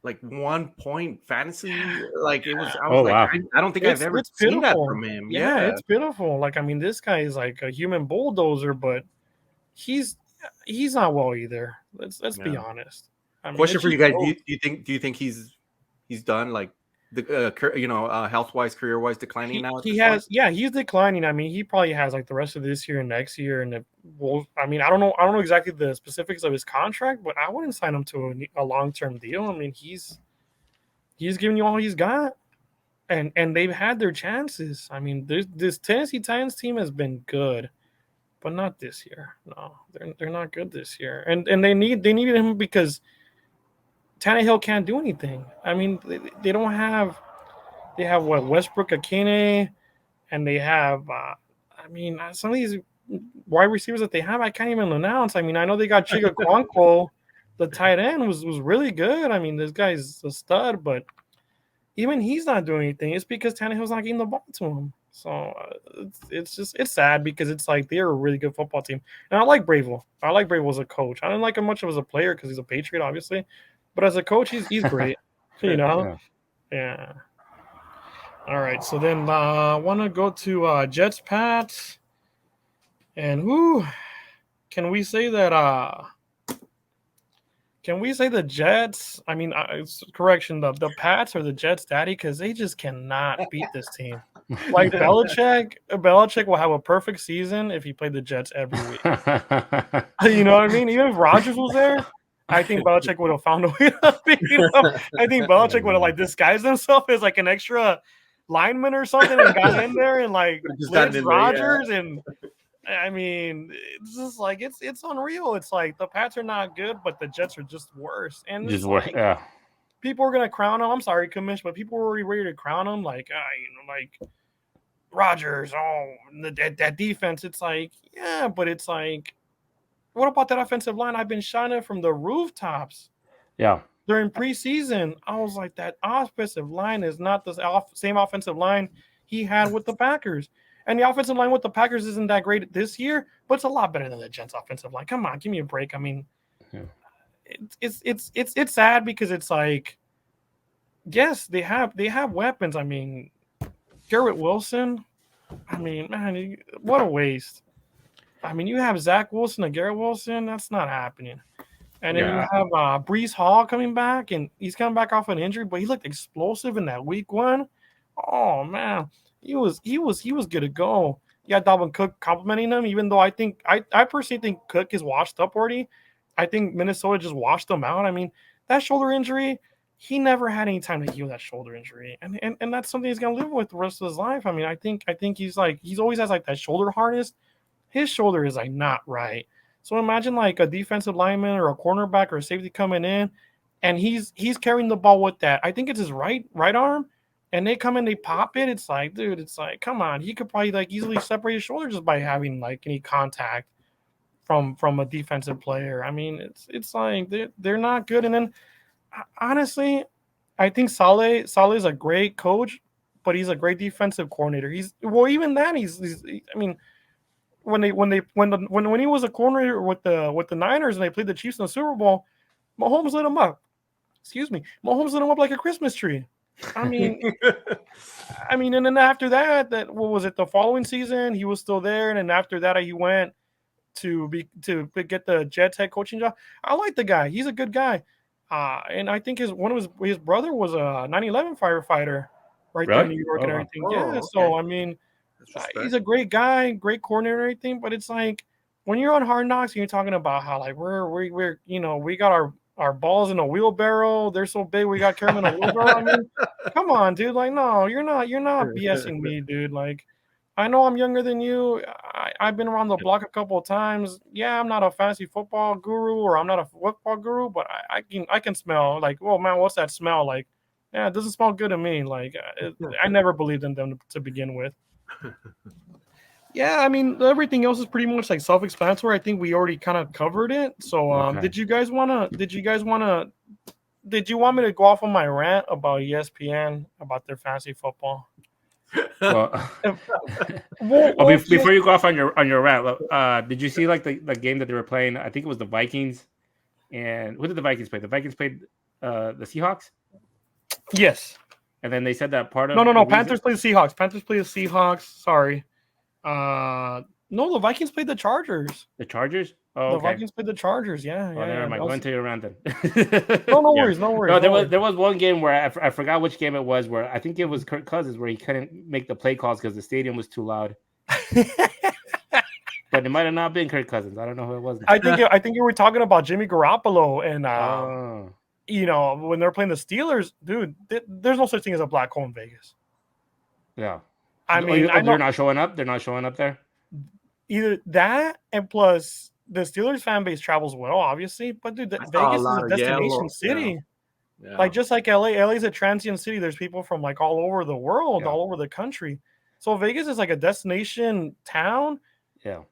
Like 1 point fantasy, like it was. I was like, wow. I don't think I've ever seen that from him. Yeah, it's pitiful. Like, I mean, this guy is like a human bulldozer, but he's not well either. Let's be honest. I mean, question for you guys: Do you think he's done? Like the health wise, career wise, declining now? He's declining. I mean, he probably has like the rest of this year and next year, and I mean, I don't know exactly the specifics of his contract, but I wouldn't sign him to a long term deal. I mean, he's giving you all he's got, and they've had their chances. I mean, this Tennessee Titans team has been good, but not this year. No, they're not good this year, and they needed him because Tannehill can't do anything. I mean, they don't have. They have Westbrook Akine, and they have. Some of these wide receivers that they have, I can't even announce. I mean, I know they got Chiga Kwanko, the tight end was really good. I mean, this guy's a stud, but even he's not doing anything. It's because Tannehill's not getting the ball to him. So it's sad because it's like they're a really good football team, and I like Bravel. I like Bravel as a coach. I don't like him much as a player because he's a Patriot, obviously. But as a coach, he's great. You know? Yeah. All right. So then I want to go to Jets Pats. And who can we say that the Jets? I mean, correction, the Pats or the Jets, daddy, because they just cannot beat this team. Like Belichick will have a perfect season if he played the Jets every week. You know what I mean? Even if Rodgers was there, I think Belichick would have found a way to beat him. I think Belichick would have like disguised himself as like an extra lineman or something and got in there and like blitzed Rodgers and. I mean, it's just like it's unreal. It's like the Pats are not good, but the Jets are just worse. And just like, people are gonna crown them. I'm sorry, Commish, but people were already ready to crown them. Like, like Rodgers. Oh, that defense. It's like, yeah, but it's like, what about that offensive line? I've been shining from the rooftops. Yeah. During preseason, I was like, that offensive line is not the same offensive line he had with the Packers. And the offensive line with the Packers isn't that great this year, but it's a lot better than the Jets' offensive line. Come on, give me a break. I mean, it's sad because it's like, yes, they have weapons. I mean, Garrett Wilson. I mean, man, what a waste. I mean, you have Zach Wilson and Garrett Wilson. That's not happening. And then you have Breece Hall coming back, and he's coming back off an injury, but he looked explosive in that week one. Oh man. He was good to go. Yeah, Dalvin Cook complimenting him, even though I personally think Cook is washed up already. I think Minnesota just washed him out. I mean, that shoulder injury, he never had any time to heal that shoulder injury. And that's something he's gonna live with the rest of his life. I mean, I think he's always has like that shoulder harness. His shoulder is like not right. So imagine like a defensive lineman or a cornerback or a safety coming in, and he's carrying the ball with that. I think it's his right arm. And they come in, they pop it. It's like, dude, it's like, come on. He could probably like easily separate his shoulder just by having like any contact from a defensive player. I mean, it's like they're not good. And then honestly, I think Saleh is a great coach, but he's a great defensive coordinator. He's I mean, when he was a coordinator with the Niners and they played the Chiefs in the Super Bowl, Mahomes lit him up. Mahomes lit him up like a Christmas tree. I mean, and then after that, what was it? The following season, he was still there, and then after that, he went to get the Jets head coaching job. I like the guy; he's a good guy, and I think his brother was a 9/11 firefighter right there in New York and everything. Okay. So I mean, he's a great guy, great coordinator and everything. But it's like when you're on Hard Knocks and you're talking about how like we're we got our balls in a wheelbarrow. They're so big, we got carry them in a wheelbarrow. I mean, come on, dude. Like, no, you're not BSing me, dude. Like, I know I'm younger than you. I've been around the block a couple of times. Yeah, I'm not a fantasy football guru or I'm not a football guru, but I can smell like, oh man, what's that smell like? Yeah, it doesn't smell good to me. Like, I never believed in them to begin with. Yeah, I mean, everything else is pretty much like self-explanatory. I think we already kind of covered it. So, did you want me to go off on my rant about ESPN, about their fantasy football? Well, before you go off on your rant, did you see like the game that they were playing? I think it was the Vikings. And who did the Vikings play? The Vikings played the Seahawks? Yes. And then they said that part of No. Panthers played the Seahawks. Sorry. No, the Vikings played the Chargers. The Chargers? Oh, okay. The Vikings played the Chargers. Yeah. Never mind. Go into your rant then. No worries. No, there was one game where I forgot which game it was, where I think it was Kirk Cousins, where he couldn't make the play calls because the stadium was too loud. But it might have not been Kirk Cousins. I don't know who it was. I think you were talking about Jimmy Garoppolo and when they're playing the Steelers, dude. There's no such thing as a black hole in Vegas. Yeah. I mean, they're not showing up. They're not showing up there. Either that, and plus the Steelers fan base travels well, obviously. But dude, Vegas is a destination city. Yeah. Like just like LA is a transient city. There's people from like all over the world, all over the country. So Vegas is like a destination town. Yeah.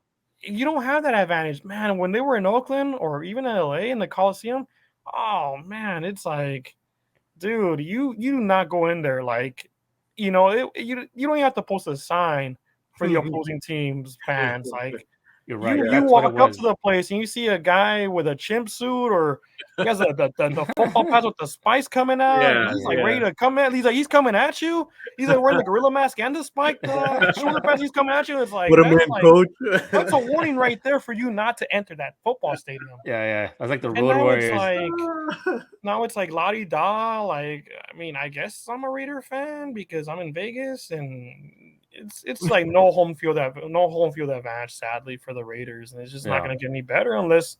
You don't have that advantage, man. When they were in Oakland or even in LA in the Coliseum, oh man, it's like, dude, you do not go in there like. You don't have to post a sign for the opposing team's fans. Like, You're right. You walk up to the place and you see a guy with a chimp suit, or he has the football pads with the spikes coming out. Yeah, He's like ready to come at. He's coming at you. He's like wearing the gorilla mask and the spike shoulder pads. He's coming at you. It's like, coach. That's a warning right there for you not to enter that football stadium. Yeah. That's like the Road Warriors. Now it's like la di da. Like, I mean, I guess I'm a Raider fan because I'm in Vegas, and it's like no home field advantage, sadly, for the Raiders, and it's just not going to get any better unless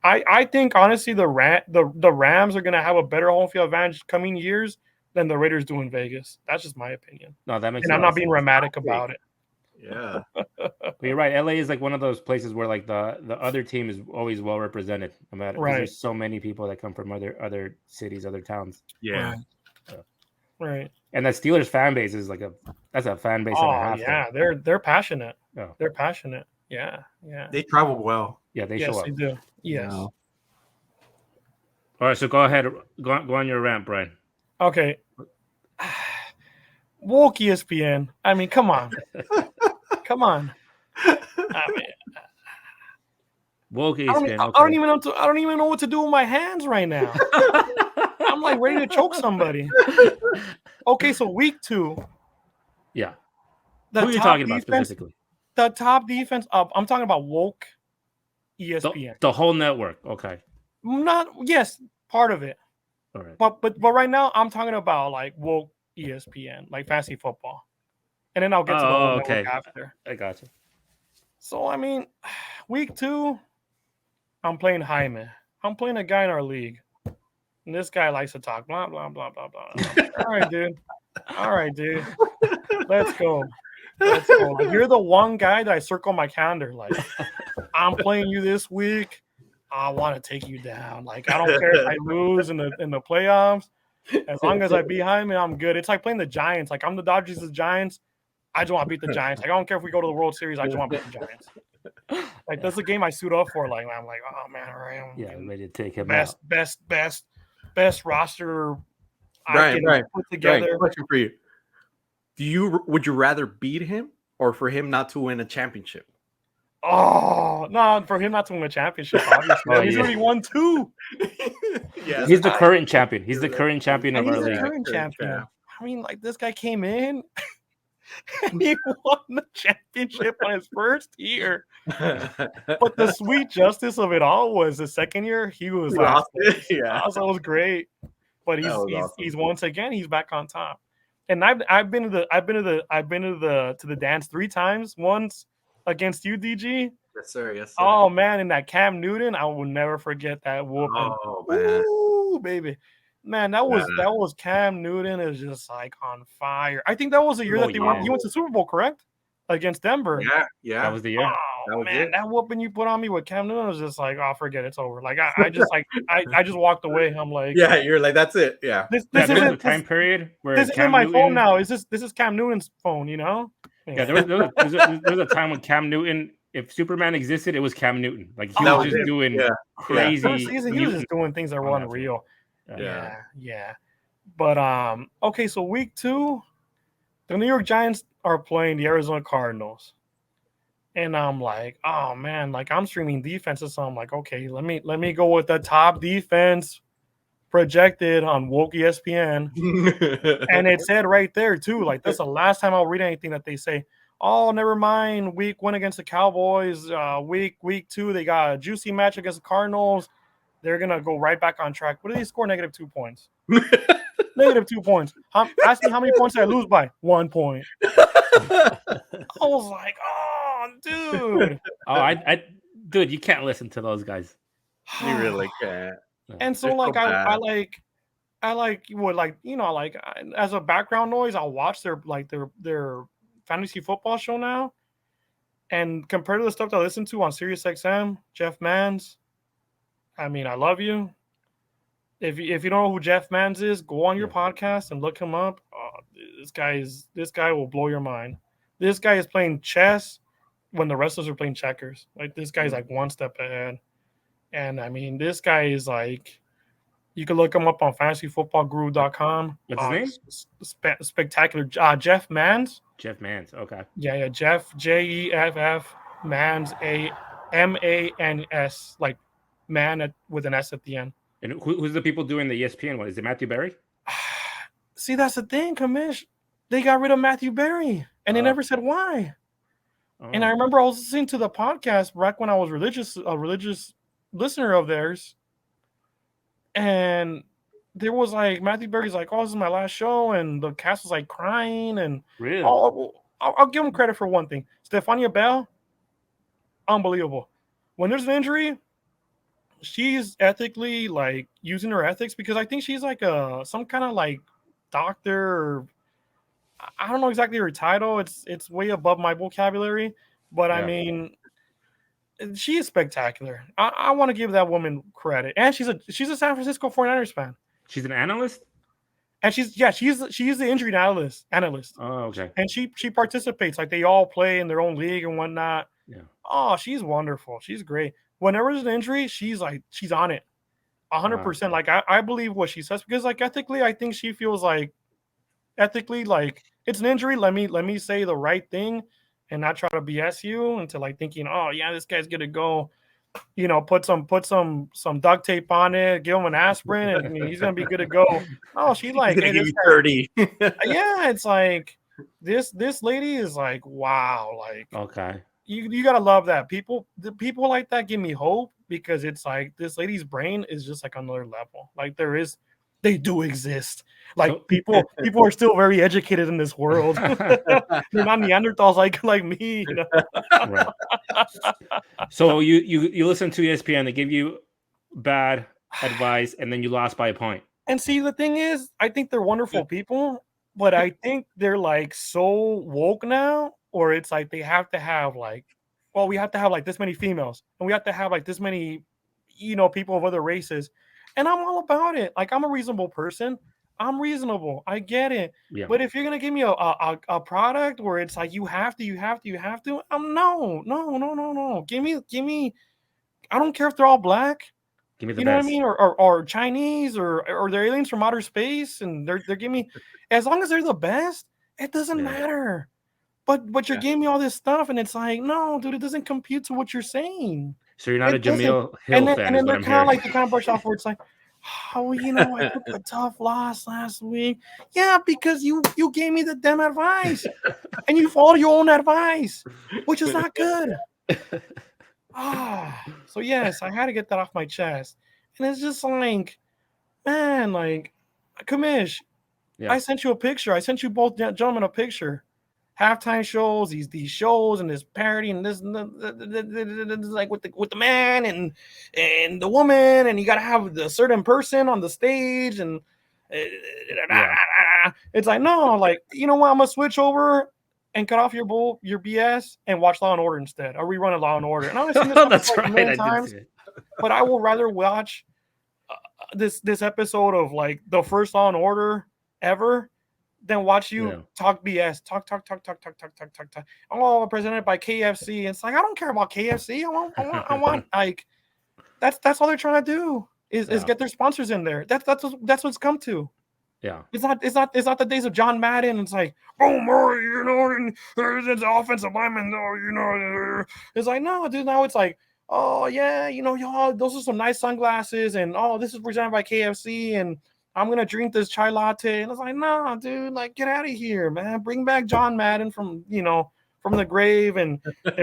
I think honestly the Rams are going to have a better home field advantage coming years than the Raiders do in Vegas. That's just my opinion. No, that makes. And I'm not being dramatic about it. Yeah, but you're right. LA is like one of those places where like the other team is always well represented. No matter, right. There's so many people that come from other cities, other towns. Yeah. Right. And that Steelers fan base is that's a fan base and a half. Yeah, they're passionate. Oh. They're passionate. Yeah. They travel well. Yeah, they show up. Yes, they do. Yes. All right, so go ahead. Go on your rant, Brian. Okay. Woke ESPN. I mean, come on. Come on. I mean, woke ESPN. I don't even know what to do with my hands right now. I'm like ready to choke somebody. Okay, so week 2. Yeah. Who are you talking about specifically? The top defense up. I'm talking about woke ESPN. The whole network. Okay. Yes, part of it. All right. But right now I'm talking about like woke ESPN, like fantasy football. And then I'll get to the whole network after. I got you. So I mean, week 2, I'm playing Jaime. I'm playing a guy in our league. And this guy likes to talk, blah, blah, blah, blah, blah. All right, dude. Let's go. Like, you're the one guy that I circle my calendar. Like, I'm playing you this week. I want to take you down. Like, I don't care if I lose in the playoffs. As long as I beat Jaime, I'm good. It's like playing the Giants. Like, I'm the Dodgers, the Giants. I just want to beat the Giants. Like, I don't care if we go to the World Series. I just want to beat the Giants. Like, that's the game I suit up for. Like, I'm like, oh, man, all right. I'm ready to take him out. Best roster I can put together. Brian, question for you. Would you rather beat him or for him not to win a championship? Oh, no, for him not to win a championship, obviously. He's already won 2. Yeah, he's the current champion. He's the current champion of our league. Current champion. I mean, like, this guy came in and he won the championship on his first year. But the sweet justice of it all was the second year he was last. Yeah, that was great. But he's once again he's back on top. And I've been to the dance 3 times. Once against you, DG. Yes, sir. Oh man, and that Cam Newton, I will never forget that whooping. Oh man, ooh, baby. Man, that was Cam Newton is just like on fire. I think that was the year that he went to Super Bowl, correct? Against Denver. Yeah. That was the year. Oh man, that whooping you put on me with Cam Newton was just like, oh, forget it's over. Like I just walked away. I'm like, yeah, you're like, that's it. Yeah. This isn't the time period where this isn't my phone now. This is Cam Newton's phone, you know? Yeah, there was a time when Cam Newton, if Superman existed, it was Cam Newton. Like he was just doing crazy. He was just doing things that were unreal. Yeah. But okay, so week 2, the New York Giants are playing the Arizona Cardinals. And I'm like, oh man, like I'm streaming defenses. So I'm like, okay, let me go with the top defense projected on woke ESPN. And it said right there too, like that's the last time I'll read anything that they say, oh, never mind, week 1 against the Cowboys, week 2 they got a juicy match against the Cardinals. They're gonna go right back on track. What did they score? -2 points. -2 points. Ask me how many points did I lose by? 1 point. I was like, oh, dude. Dude, you can't listen to those guys. You really can't. And so, like, I would like, you know, like as a background noise, I'll watch their fantasy football show now. And compared to the stuff that I listen to on SiriusXM, Jeff Mans, I mean, I love you. If you don't know who Jeff Mans is, go on your podcast and look him up. Oh, this guy will blow your mind. This guy is playing chess when the wrestlers are playing checkers. Like this guy's like one step ahead. And I mean, this guy is like, you can look him up on fantasyfootballguru.com. What's his name? Spectacular. Jeff Mans. Jeff Mans. Okay. Yeah. Jeff, Jeff. Mans, Mans, like man with an S at the end. And who's the people doing the ESPN one? Is it Matthew Berry? See, that's the thing, Commish. They got rid of Matthew Berry, and they never said why. Oh. And I remember I was listening to the podcast back when I was a religious listener of theirs, and there was like Matthew Berry's like, "Oh, this is my last show," and the cast was like crying. And really, I'll give him credit for one thing. Stefania Bell, unbelievable. When there's an injury, she's ethically like using her ethics, because I think she's like some kind of like doctor, or I don't know exactly her title. It's way above my vocabulary, but yeah. I mean, she is spectacular. I want to give that woman credit, and she's a San Francisco 49ers fan. She's an analyst, and she's the injury analyst. Oh, okay. And she participates, like they all play in their own league and whatnot. Yeah. Oh, she's wonderful. She's great. Whenever there's an injury, she's on it, 100%. Like I believe what she says, because like ethically, I think she feels like it's an injury. Let me say the right thing and not try to BS you into like thinking, oh yeah, this guy's gonna go, put some duct tape on it, give him an aspirin, and he's gonna be good to go. Oh, she's like, hey, this 30. Yeah, it's like this lady is like, wow, like okay. You gotta love that. People like that give me hope, because it's like this lady's brain is just like another level. Like they do exist. Like people are still very educated in this world. They're not Neanderthals like me. Right. So you listen to ESPN, they give you bad advice, and then you lost by a point. And see, the thing is, I think they're wonderful people, but I think they're like so woke now. Or it's like they have to have like, well, we have to have like this many females, and we have to have like this many, people of other races. And I'm all about it. Like, I'm a reasonable person. I'm reasonable. I get it. Yeah. But if you're gonna give me a product where it's like you have to, no. Give me. I don't care if they're all black. Give me the you know best. what I mean, or Chinese, or they're aliens from outer space, and they're giving me, as long as they're the best, it doesn't matter. But you're giving me all this stuff, and it's like, no, dude, it doesn't compute to what you're saying. So you're not a Jameel Hill fan. And then they're kind of like, they kind of brush off where it's like, oh, I took a tough loss last week. Yeah, because you gave me the damn advice, and you followed your own advice, which is not good. So yes, I had to get that off my chest. And it's just like, man, like, Kamish, I sent you a picture. I sent you both gentlemen a picture. Halftime shows, these shows, and this parody, and this like with the man and the woman, and you gotta have the certain person on the stage, and it's like, no, like, you know what, I'm gonna switch over and cut off your BS and watch Law and Order instead. Or rerun of Law and Order. And I've seen this like a million times, but I will rather watch this episode of like the first Law and Order ever than watch you talk BS. Talk. Oh, presented by KFC. It's like, I don't care about KFC. I want like that's all they're trying to do is get their sponsors in there. That's what it's come to. Yeah. It's not the days of John Madden. It's like, oh, Murray, and there's the offensive lineman, It's like, no, dude, now it's like, oh yeah, y'all, those are some nice sunglasses, and oh, this is presented by KFC, and I'm gonna drink this chai latte. And I was like, nah, dude, like, get out of here, man. Bring back John Madden from the grave, and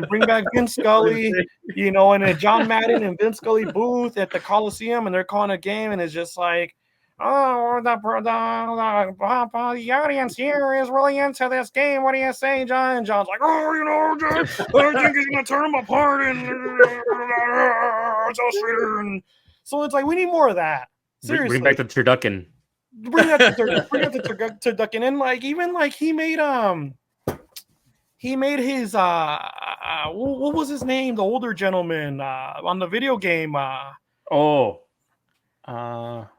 bring back Vince Scully, and a John Madden and Vince Scully booth at the Coliseum, and they're calling a game, and it's just like, oh, the audience here is really into this game. What do you say, John? And John's like, oh, John, I think he's gonna turn them apart, and so it's like, we need more of that. Seriously. Bring back the turducken. Bring out the turducken. And like, even like he made his what was his name? The older gentleman on the video game.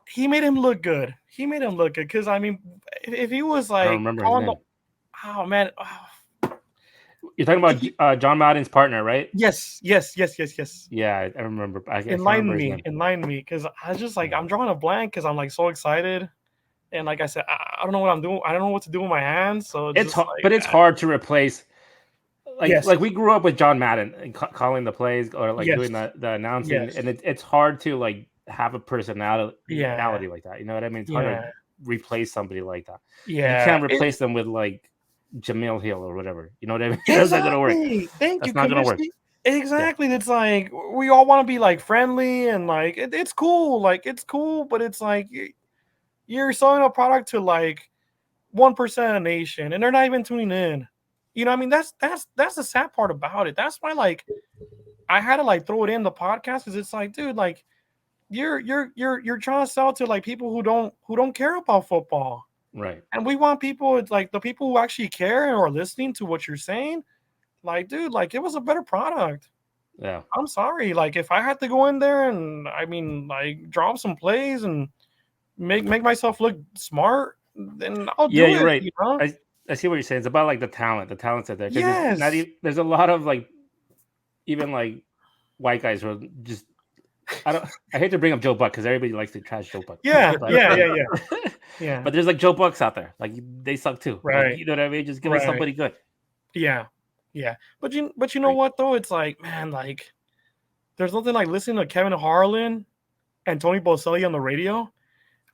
He made him look good. Because I mean, if he was like, I don't remember his name. Oh man. You're talking about John Madden's partner, right? Yes. Yeah, I remember. Enlighten me, because I was just like, I'm drawing a blank because I'm like so excited, and like I said, I don't know what I'm doing. I don't know what to do with my hands. So it's hard to replace like we grew up with John Madden and calling the plays or like doing the announcing, and it's hard to like have a personality like that. You know what I mean? It's hard to replace somebody like that. Yeah, you can't replace them with like Jamil Hill or whatever. You know what I mean? That's not gonna work. That's not gonna work. Exactly. It's like we all want to be like friendly and like it's cool. Like it's cool, but it's like you're selling a product to like 1% of the nation, and they're not even tuning in. You know what I mean? That's the sad part about it. That's why like I had to like throw it in the podcast because it's like, dude, like you're trying to sell to like people who don't care about football. Right. And we want people, it's like the people who actually care and are listening to what you're saying. Like, dude, like it was a better product. Yeah. I'm sorry. Like if I had to go in there and I mean like drop some plays and make myself look smart, then I'll do it. You're right. You know? I see what you're saying. It's about like the talent's out there. Yes. There's a lot of like even like white guys who are just I hate to bring up Joe Buck because everybody likes to trash Joe Buck. Yeah. But there's like Joe Bucks out there. Like they suck too. Right. Like, you know what I mean? Just give me somebody good. Yeah. But you know what though? It's like, man, like there's nothing like listening to Kevin Harlan and Tony Boselli on the radio.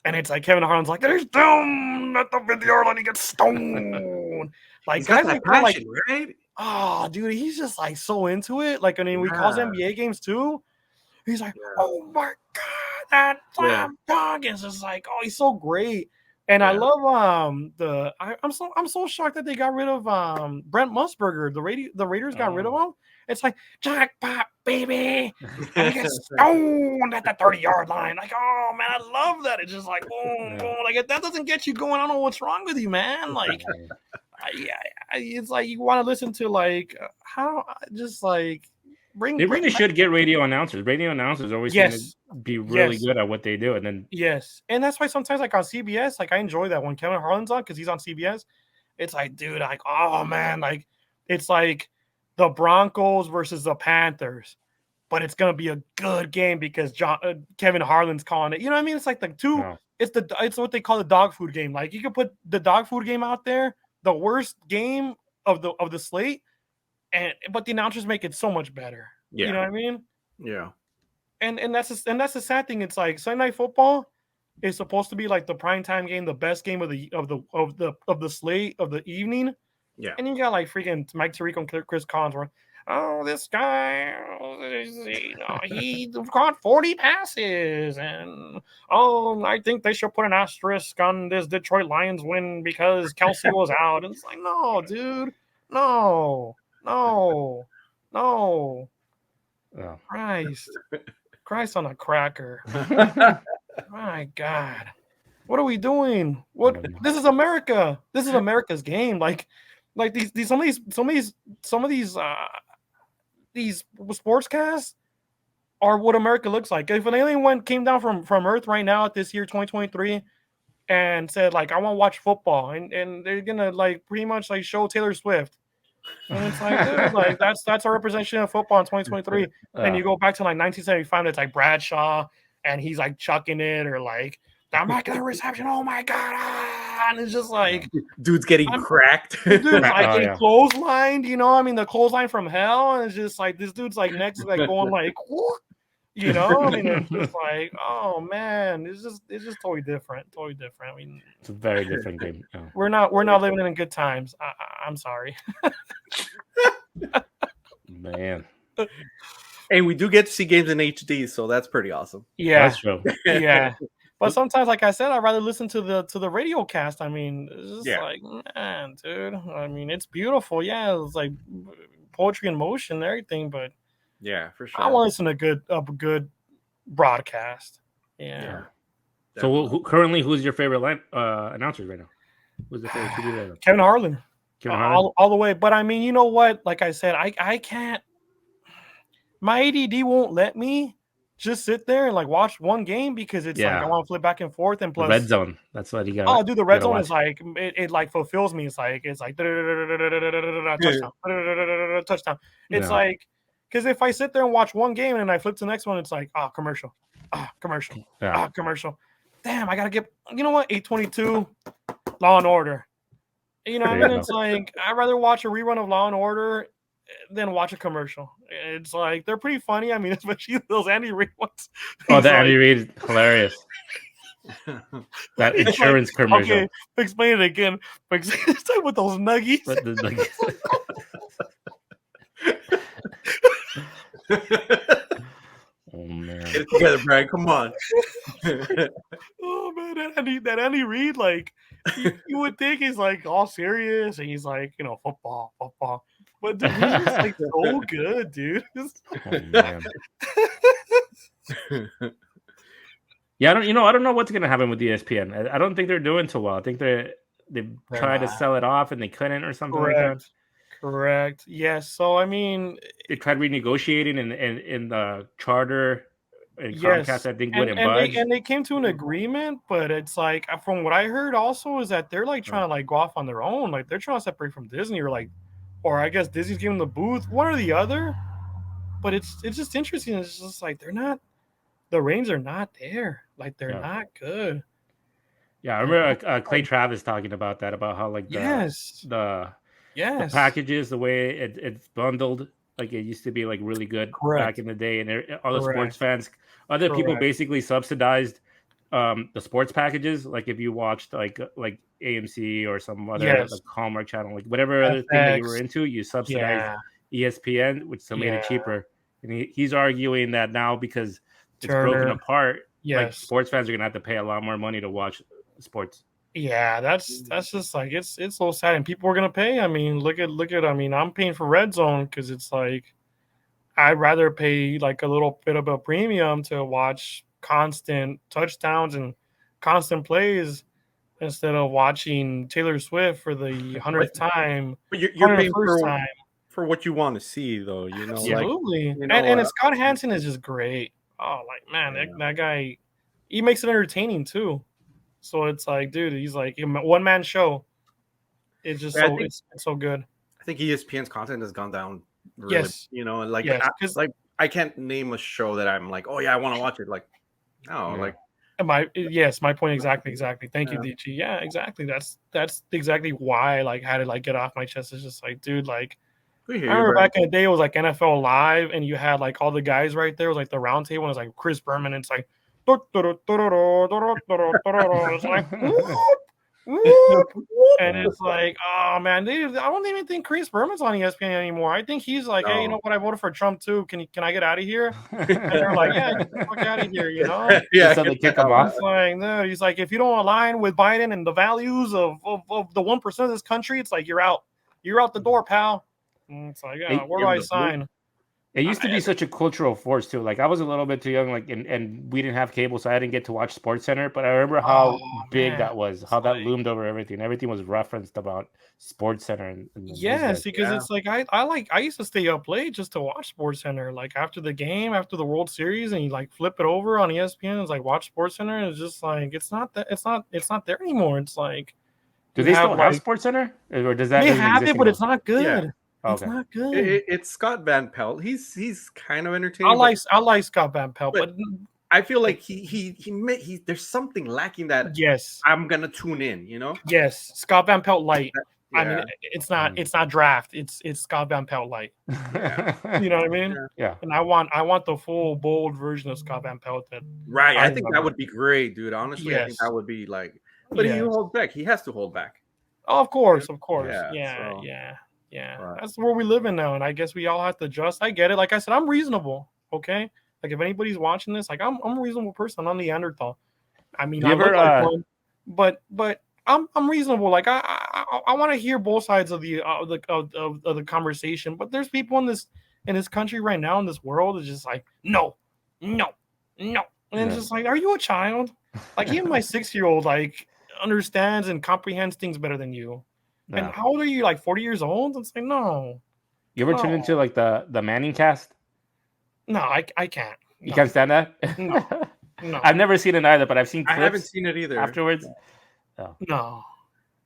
And it's like Kevin Harlan's like, he's down at the 50-yard line, he gets stoned. Like guys like that, like, right? Oh, dude, he's just like so into it. Like, I mean, we call NBA games too. He's like, oh my god, that slam dunk is just like, oh, he's so great. And I love I'm so shocked that they got rid of Brent Musburger. The Raiders got rid of him. It's like jackpot, baby. And he gets stoned at the 30-yard line. Like, oh man, I love that. It's just like boom, boom. Like if that doesn't get you going, I don't know what's wrong with you, man. Like, it's like you want to listen to like how just like they really should get radio announcers. Radio announcers always seem to be really good at what they do, and then and that's why sometimes like on CBS, like I enjoy that when Kevin Harlan's on because he's on CBS. It's like, dude, like oh man, like it's like the Broncos versus the Panthers, but it's gonna be a good game because Kevin Harlan's calling it. You know what I mean? It's like the two. No. It's what they call the dog food game. Like you could put the dog food game out there, the worst game of the slate, but the announcers make it so much better. Yeah. You know what I mean? Yeah. And that's the sad thing. It's like Sunday Night Football is supposed to be like the primetime game, the best game of the slate of the evening. Yeah. And you got like freaking Mike Tirico and Chris Collinsworth. Oh, this guy, he caught 40 passes. And, I think they should put an asterisk on this Detroit Lions win because Kelsey was out. And it's like, no, dude. No. Oh. Christ on a cracker. My God. What are we doing? This is America. This is America's game. Like some of these sportscasts are what America looks like. If an alien came down from Earth right now at this year 2023 and said like I want to watch football and they're gonna like pretty much like show Taylor Swift. And it's like, dude, like that's our representation of football in 2023. And you go back to like 1975, it's like Bradshaw and he's like chucking it or like the immaculate reception. Oh my god! And it's just like dude's getting cracked. Dude's like getting clotheslined. You know, I mean the clothesline from hell, and it's just like this dude's like next, like going like, you know, I mean it's just like, oh man, it's just totally different. I mean, it's a very different game. Yeah. We're not living in good times. I'm sorry. Man. Hey, we do get to see games in HD, so that's pretty awesome. Yeah, that's true. Yeah. But sometimes, like I said, I'd rather listen to the radio cast. I mean, it's just like, man, dude. I mean, it's beautiful. Yeah, it's like poetry in motion and everything. But yeah, for sure. I want to listen to a good broadcast. Yeah. So currently, who's your favorite announcers right now? Who's the favorite TV right now? Kevin Harlan. All the way. But I mean, you know what? Like I said, I can't. My ADD won't let me just sit there and like watch one game because it's like I want to flip back and forth and plus the red zone. That's what you got. Oh, dude, the red zone is like it like fulfills me. It's like touchdown. It's like because if I sit there and watch one game and I flip to the next one, it's like commercial, commercial, commercial. Damn, I gotta get. You know what? 822, Law and Order. You know what I mean? It's like I'd rather watch a rerun of Law and Order then watch a commercial. It's like they're pretty funny. I mean, especially those Andy Reid ones. Oh, the Andy Reid, hilarious. That insurance commercial. Okay, explain it again. It's like with those nuggies. Oh man, get it together, Brian. Come on. Oh man, that Andy Reid, like you would think he's like all serious and he's like, football. But dude, he's just like so good, dude. Oh man. Yeah, I don't know what's gonna happen with ESPN. I don't think they're doing so well. I think they tried to sell it off and they couldn't or something like that. Correct. Yes. So I mean, they tried renegotiating in the charter. And Comcast, I think, wouldn't budge. And they came to an agreement, but it's like from what I heard also is that they're like trying to like go off on their own. Like they're trying to separate from Disney, or I guess Disney's giving them the booth, one or the other. But it's just interesting. It's just like the reins are not there. Like they're not good. Yeah, I remember Clay Travis talking about that, about how like the packages, the way it's bundled, like it used to be like really good back in the day, and all the sports fans, other people basically subsidized the sports packages. Like if you watched like AMC or some other like Hallmark channel, like whatever other thing that you were into, you subsidized ESPN, which so made it cheaper. And he's arguing that now because it's broken apart, like sports fans are gonna have to pay a lot more money to watch sports. Yeah, that's just like it's so sad, and people are gonna pay. I mean, look at. I mean, I'm paying for Red Zone because it's like I'd rather pay like a little bit of a premium to watch constant touchdowns and constant plays instead of watching Taylor Swift for the 100th time. But you're paying for what you want to see, though. Absolutely. And Scott Hansen is just great. Oh, like man, that guy, he makes it entertaining too. So it's like, dude, he's like a one-man show. It's just it's so good. I think ESPN's content has gone down. Really, I can't name a show that I'm like, oh yeah, I want to watch it. Like, no, like. My point exactly. Thank you, DG. Yeah, exactly. That's exactly why I like had to like get off my chest. It's just like, dude, like I remember back in the day it was like NFL Live and you had like all the guys right there. It was like the round table and it was like Chris Berman and it's like it's like and it's like, oh man, I don't even think Chris Berman's on ESPN anymore. I think he's like, hey, you know what? I voted for Trump too. Can I get out of here? And they're like, yeah, get the fuck out of here, you know? Yeah, so they kick him off. Like, no, he's like, if you don't align with Biden and the values of the 1% of this country, it's like you're out. You're out the door, pal. And it's like, yeah, where do I sign? It used to be such a cultural force too. Like I was a little bit too young, like and we didn't have cable, so I didn't get to watch SportsCenter. But I remember how big that was, how that loomed over everything. Everything was referenced about SportsCenter. And yes, because it's like I used to stay up late just to watch SportsCenter. Like after the game, after the World Series, and you like flip it over on ESPN. It's like watch SportsCenter. And it's just like it's not there anymore. It's like, do they still have SportsCenter, or does that? They have it, but it's not good. Yeah. It's not good. It's Scott Van Pelt. He's kind of entertaining. I like Scott Van Pelt, but I feel like he there's something lacking that I'm gonna tune in. You know. Yes, Scott Van Pelt light. Yeah. I mean, it's not draft. It's Scott Van Pelt light. Yeah. You know what I mean? Yeah. And I want the full bold version of Scott Van Pelt. I think that would be great, dude. Honestly, I think that would be like. But he holds back. He has to hold back. Oh, of course. Yeah, right. That's where we live in now, and I guess we all have to adjust. I get it. Like I said, I'm reasonable. Okay, like if anybody's watching this, like I'm a reasonable person. I'm Neanderthal. I mean, I look like one, but I'm reasonable. Like I want to hear both sides of the conversation. But there's people in this country right now in this world is just like no, and it's just like, are you a child? Like even my 6-year-old like understands and comprehends things better than you. And how old are you? Like 40 years old? It's like, no. You ever tune into like the Manning cast? No, I can't. You can't stand that? No. I've never seen it either, but I've seen clips. I haven't seen it either. Afterwards. No.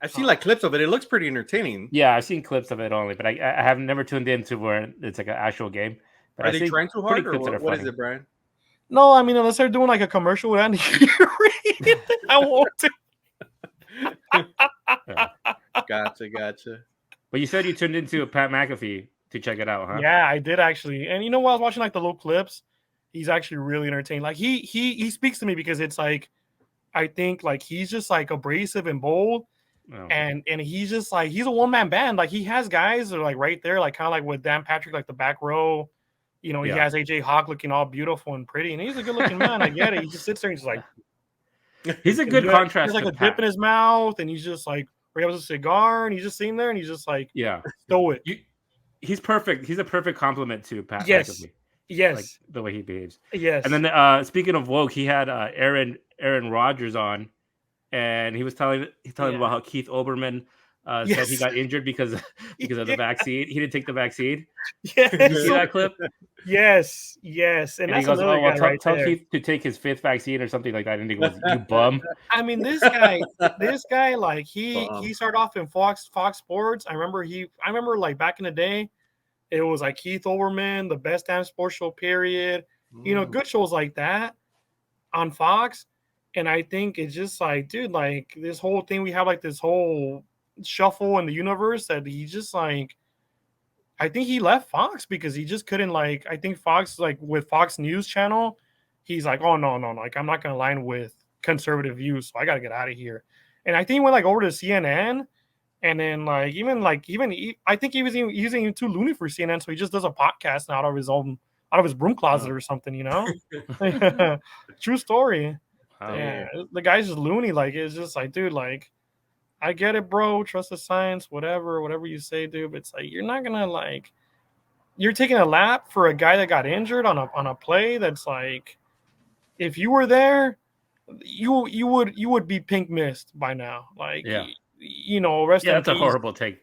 I've seen like clips of it. It looks pretty entertaining. Yeah, I've seen clips of it only, but I have never tuned into where it's like an actual game. But are they trying too hard, or what is it, Brian? No, I mean, unless they're doing like a commercial with Andy Reid, I won't. Gotcha. But you said you tuned into Pat McAfee to check it out, huh? Yeah, I did actually. And you know what? I was watching like the little clips. He's actually really entertaining. Like he speaks to me because it's like I think like he's just like abrasive and bold. Oh. And he's just like he's a one-man band. Like he has guys that are like right there, like kind of like with Dan Patrick, like the back row. You know, he has AJ Hawk looking all beautiful and pretty, and he's a good-looking man. I get it. He just sits there and just like he's a good contrast. He's like a dip in his mouth, and he's just like he has a cigar, and he's just sitting there, and he's just like stoic. He's perfect. He's a perfect compliment to Pat. Yes. Yes. Like the way he behaves. Yes. And then speaking of woke, he had Aaron Rodgers on, and he was telling about how Keith Olbermann said he got injured because of the vaccine. He didn't take the vaccine. Yes. Did you see that clip? Yes. And he goes, "Oh, well, tell Keith to take his 5th vaccine or something like that." And he goes, "You bum." I mean, this guy, like he started off in Fox Sports. I remember like back in the day, it was like Keith Olbermann, the best damn sports show, period. You know, good shows like that on Fox. And I think it's just like, dude, like this whole thing, we have like this whole shuffle in the universe that he just like, I think he left Fox because he just couldn't like, I think Fox, like with Fox News Channel, he's like, oh, no, like I'm not going to align with conservative views. So I got to get out of here. And I think he went like over to CNN. And then I think he was using too loony for CNN. So he just does a podcast now out of his broom closet or something, you know? True story. Yeah, the guy's just loony. Like, it's just like, dude, like, I get it, bro. Trust the science, whatever you say, dude. But it's like, you're not gonna like, you're taking a lap for a guy that got injured on a play. That's like, if you were there, you would be pink mist by now. Like, you know, rest in that's peace. A horrible take.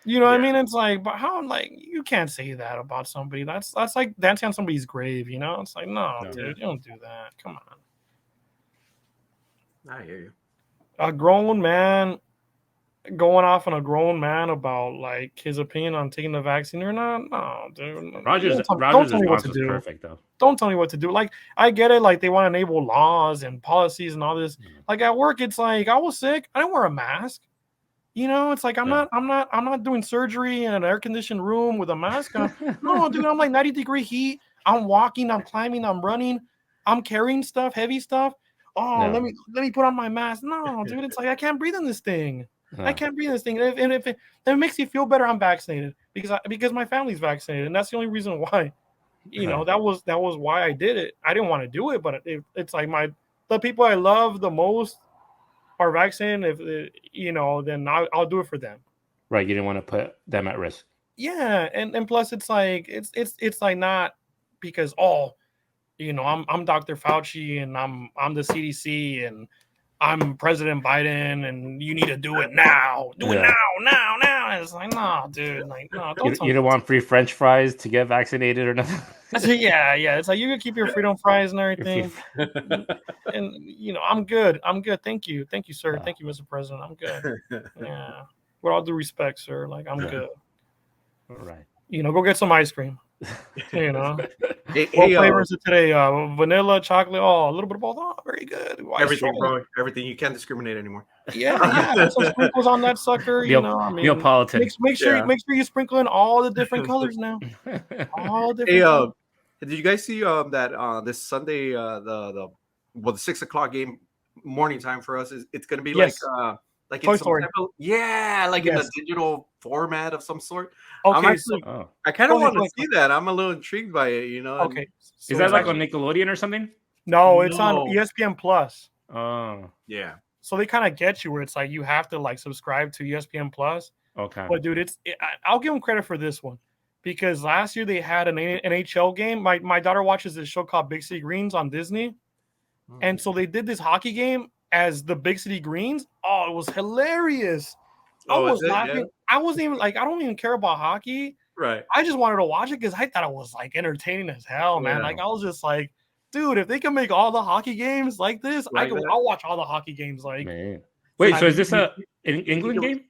You know what I mean? It's like, but how? Like, you can't say that about somebody. That's like dancing on somebody's grave. You know? It's like, no, dude, you don't do that. Come on. I hear you. A grown man going off on a grown man about like his opinion on taking the vaccine or not. No, dude. Rogers' response was perfect, though. Don't tell me what to do. Like, I get it. Like, they want to enable laws and policies and all this. Like at work, it's like I was sick. I didn't wear a mask. You know, it's like I'm not doing surgery in an air conditioned room with a mask on. No, dude. I'm like 90-degree heat. I'm walking. I'm climbing. I'm running. I'm carrying stuff, heavy stuff. Oh, let me put on my mask. No, dude, it's like I can't breathe in this thing. I can't breathe in this thing. And if it makes you feel better, I'm vaccinated because my family's vaccinated, and that's the only reason why. You know, that was why I did it. I didn't want to do it, but it's like the people I love the most are vaccinated. If you know, then I'll do it for them. Right, you didn't want to put them at risk. Yeah, and plus it's like it's like not because you know, I'm Dr. Fauci and I'm the CDC and I'm President Biden and you need to do it now. Do it now. And it's like, no, dude. Like, no, you don't want free French fries to get vaccinated or nothing? Yeah. It's like you can keep your freedom fries and everything. And you know, I'm good. Thank you, sir. Thank you, Mr. President. I'm good. Yeah. With all due respect, sir. Like, I'm good. All right. You know, go get some ice cream. You know, what flavors are today? Vanilla, chocolate, a little bit of both. Oh, very good. Everything, bro. Everything. You can't discriminate anymore. Yeah. Some sprinkles on that sucker. You know, I mean, Neapolitan. Make sure you sprinkle in all the different colors now. All different. Hey, did you guys see that this Sunday the 6:00 game morning time for us is it's going to be like Toy Story. In a digital format of some sort. Okay, I kind of want to see that. I'm a little intrigued by it, you know. Okay, is that like on Nickelodeon or something? No, it's on ESPN Plus. Oh, yeah. So they kind of get you where it's like you have to like subscribe to ESPN Plus. Okay, but dude, I'll give them credit for this one because last year they had an NHL game. My daughter watches this show called Big City Greens on Disney, and so they did this hockey game as the Big City Greens. Oh, it was hilarious. I was laughing. Yeah. I wasn't even like, I don't even care about hockey. Right. I just wanted to watch it because I thought it was like entertaining as hell, man. Like I was just like, dude, if they can make all the hockey games like this, I'll watch all the hockey games. Like, man. Wait, so is this an England game?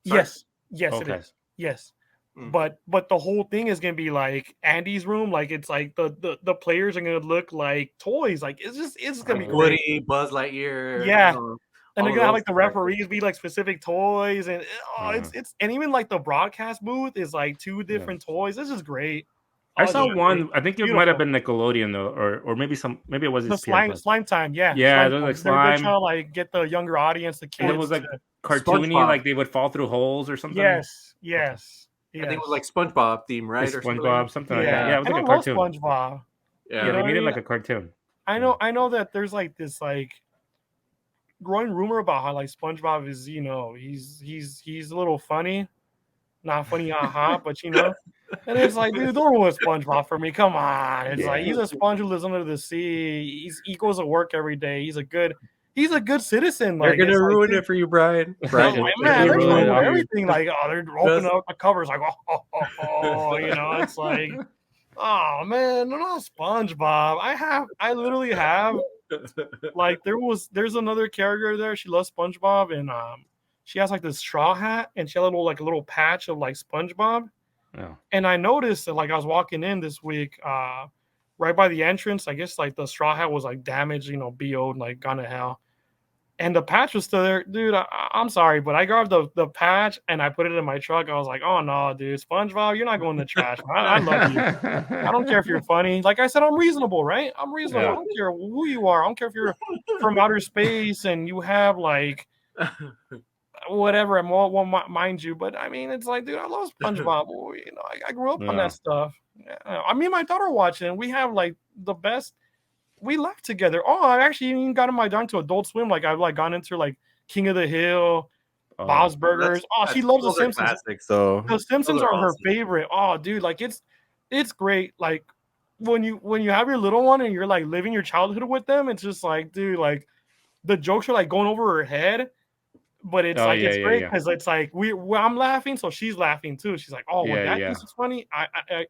Yes, okay. It is. Yes. But the whole thing is gonna be like Andy's room, like it's like the players are gonna look like toys, like it's gonna be Woody, Buzz Lightyear, yeah, And they're gonna have like the referees be like specific toys, and it's and even like the broadcast booth is like 2 different toys. This is great. I saw one. I think it might have been Nickelodeon though, or maybe it was the slime time. Yeah, it was like slime. They're trying to like get the younger audience, the kids. And it was like cartoony, like they would fall through holes or something. Yes. I think it was like SpongeBob theme, right? Or SpongeBob, something like that. Yeah, it was like a cartoon. SpongeBob. Yeah, they made it like a cartoon. I know that there's like this like growing rumor about how like SpongeBob is, he's a little funny, not funny, but and it's like, dude, don't ruin SpongeBob for me. Come on, it's like he's a sponge who lives under the sea. He goes to work every day. He's a good citizen. They're gonna ruin it for you, Brian. Man, they're ruining everything. Like, they're opening up the covers, like, it's like, oh man, not SpongeBob. I literally have. Like there's another character there. She loves SpongeBob, and she has like this straw hat, and she had a little patch of like SpongeBob. Yeah. And I noticed that like I was walking in this week, right by the entrance. I guess like the straw hat was like damaged, BO'd, like gone to hell. And the patch was still there, dude. I'm sorry, but I grabbed the patch and I put it in my truck. I was like, oh no, dude, SpongeBob, you're not going to the trash. I love you. I don't care if you're funny. Like I said, I'm reasonable, right? I'm reasonable. Yeah. I don't care who you are. I don't care if you're from outer space and you have like whatever. Mind you, but I mean, it's like, dude, I love SpongeBob. I grew up on that stuff. Yeah. I mean, my daughter watching, and we have like the best. We laughed together. Oh, I actually even got my down to Adult Swim. Like I've like gone into like King of the Hill, Bob's Burgers. She loves the Simpsons. Classics, so the Simpsons are her favorite. Oh, dude, like it's great. Like when you have your little one and you're like living your childhood with them, it's just like, dude, like the jokes are like going over her head, but it's it's great because it's like I'm laughing, so she's laughing too. She's like, oh, when that piece is funny,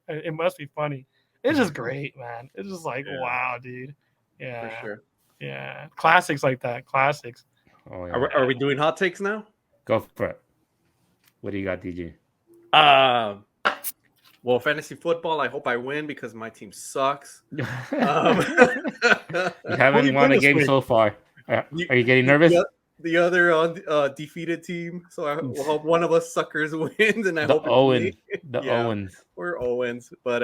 it must be funny. It's just great, man. It's just like, wow, dude. Yeah. For sure. Yeah. Classics like that. Classics. Oh, yeah. Are we doing hot takes now? Go for it. What do you got, DJ? Well, fantasy football, I hope I win because my team sucks. You haven't won a game so far. Are you getting nervous? The other defeated team. So I hope one of us suckers wins, and I hope Owens. Owens. We're Owens, but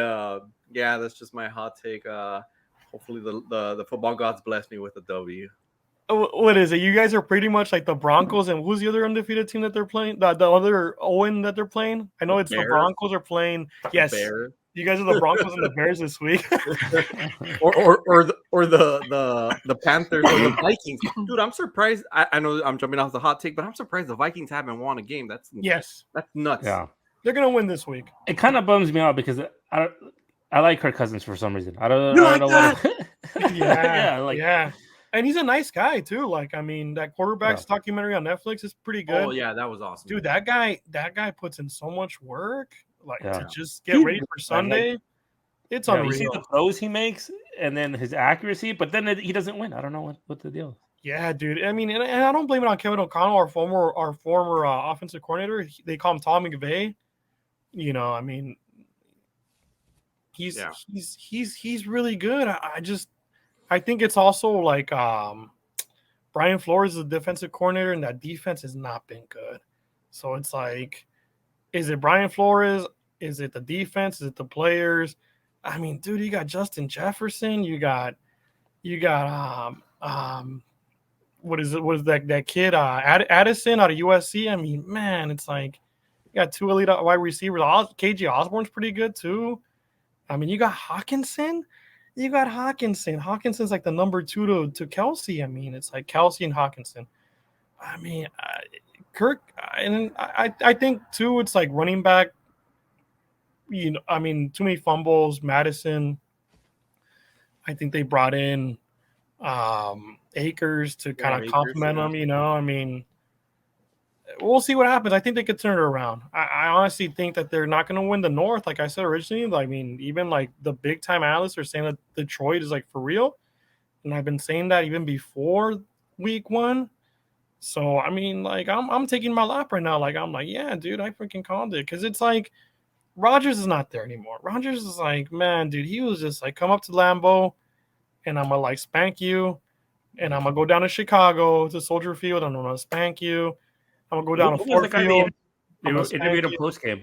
that's just my hot take. Hopefully the football gods bless me with a W. What is it? You guys are pretty much like the Broncos, and who's the other undefeated team that they're playing? The other Owen that they're playing? I know it's the Broncos are playing. Yes. You guys are the Broncos and the Bears this week. or the Panthers or the Vikings. Dude, I'm surprised. I know I'm jumping off the hot take, but I'm surprised the Vikings haven't won a game. That's nuts. Yeah. They're gonna win this week. It kind of bums me out because I like Kirk Cousins for some reason. I don't know what. Yeah. And he's a nice guy too. Like, I mean, that quarterback's documentary on Netflix is pretty good. Oh yeah, that was awesome. Dude, that guy puts in so much work. Like to just get ready for Sunday. It's unreal. You see the throws he makes and then his accuracy, but then he doesn't win. I don't know what the deal is. Yeah, dude. I mean, and I don't blame it on Kevin O'Connell, our former offensive coordinator. They call him Tom McVay. I mean, he's really good. I think it's also like Brian Flores is the defensive coordinator, and that defense has not been good. So it's like, is it Brian Flores? Is it the defense? Is it the players? I mean, dude, you got Justin Jefferson. You got what is that kid Addison out of USC? I mean, man, it's like you got 2 elite wide receivers. KJ Osborne's pretty good too. I mean, you got Hawkinson. Hawkinson's like the number 2 to Kelsey. I mean, it's like Kelsey and Hawkinson. I mean, Kirk, and I think too, it's like running back. I mean, too many fumbles. Madison. I think they brought in Akers to kind of compliment him. I mean, we'll see what happens. I think they could turn it around. I honestly think that they're not going to win the North, like I said originally. I mean, even like the big time analysts are saying that Detroit is like for real, and I've been saying that even before week 1. So I mean, like I'm taking my lap right now. Like I'm like, yeah, dude, I freaking called it because it's like Rodgers is not there anymore. Rodgers is like, man, dude, he was just like, come up to Lambeau, and I'm gonna like spank you. and I'm gonna go down to Chicago to Soldier Field. I'm gonna spank you. I'm gonna go down to Ford Field. They interviewed him post game.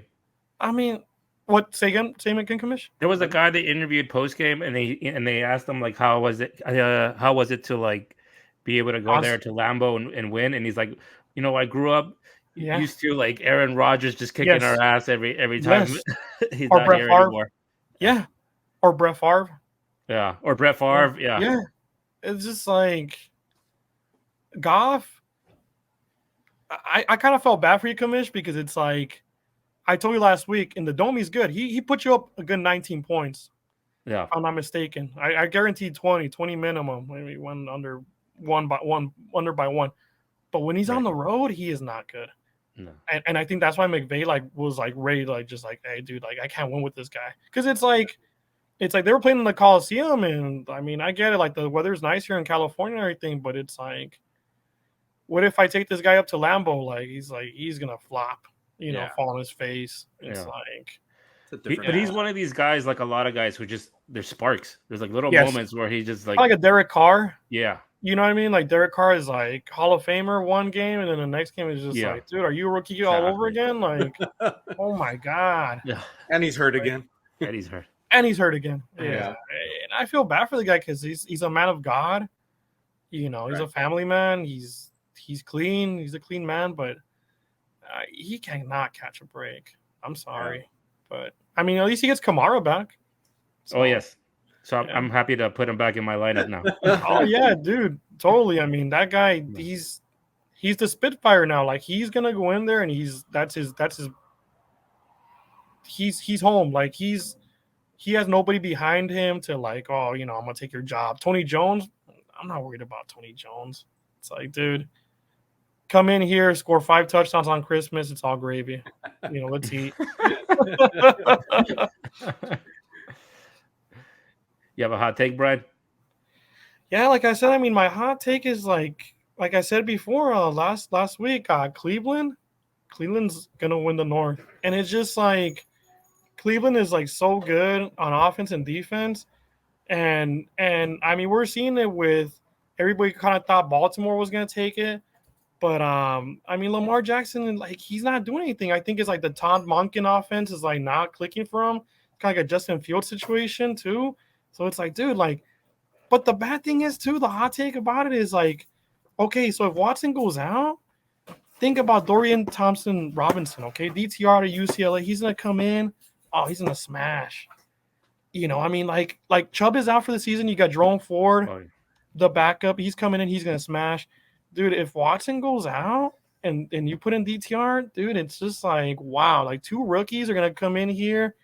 I mean, what? Say again, Commish. There was a guy they interviewed post game, and they asked him like, how was it to like be able to go there to Lambeau and win? And he's like, I grew up used to like Aaron Rodgers just kicking our ass every time he's not here anymore. Yeah, or Brett Favre. Yeah, or Brett Favre. Yeah. It's just like Goff. I kind of felt bad for you, Commish, because it's like I told you last week in the Dome he's good. He put you up a good 19 points. Yeah, if I'm not mistaken. I guaranteed 20 minimum. Maybe under by one. But when he's on the road, he is not good. No. And I think that's why McVay was ready to hey dude, I can't win with this guy, because it's like they were playing in the Coliseum, and I mean I get it, like the weather's nice here in California and everything, but it's like, what if I take this guy up to Lambeau? He's gonna flop, fall on his face. It's but he's one of these guys, like a lot of guys who just they're sparks. There's like little moments where he just like a Derek Carr. Yeah. You know what I mean? Like Derek Carr is like Hall of Famer one game, and then the next game is just like, dude, are you a rookie all over again? Like, oh my god. Yeah. And he's hurt again. And he's hurt. again. Yeah. And I feel bad for the guy because he's a man of God. He's a family man. He's clean. He's a clean man, but he cannot catch a break. I'm sorry, but I mean, at least he gets Kamara back. So, yes. So I'm happy to put him back in my lineup now. Oh yeah, dude, totally. I mean, that guy, he's the Spitfire now. Like he's gonna go in there and he's home. Like he has nobody behind him to like, I'm gonna take your job. Tony Jones, I'm not worried about Tony Jones. It's like, dude, come in here, score 5 touchdowns on Christmas. It's all gravy. Let's eat. You have a hot take, Brian? Yeah, like I said, I mean, my hot take is like I said before, last week, Cleveland's gonna win the North, and it's just like Cleveland is like so good on offense and defense, and I mean we're seeing it with everybody. Kind of thought Baltimore was gonna take it, but I mean Lamar Jackson, like he's not doing anything. I think it's like the Todd Monken offense is like not clicking for him. It's kind of like a Justin Fields situation too. So it's like, dude, like, but the bad thing is too, the hot take about it is like, okay, so if Watson goes out, think about Dorian Thompson-Robinson, okay? DTR to UCLA, he's going to come in. Oh, he's going to smash. I mean, like Chubb is out for the season. You got Jerome Ford, the backup. He's coming in. He's going to smash. Dude, if Watson goes out and you put in DTR, dude, it's just like, wow. Like 2 rookies are going to come in here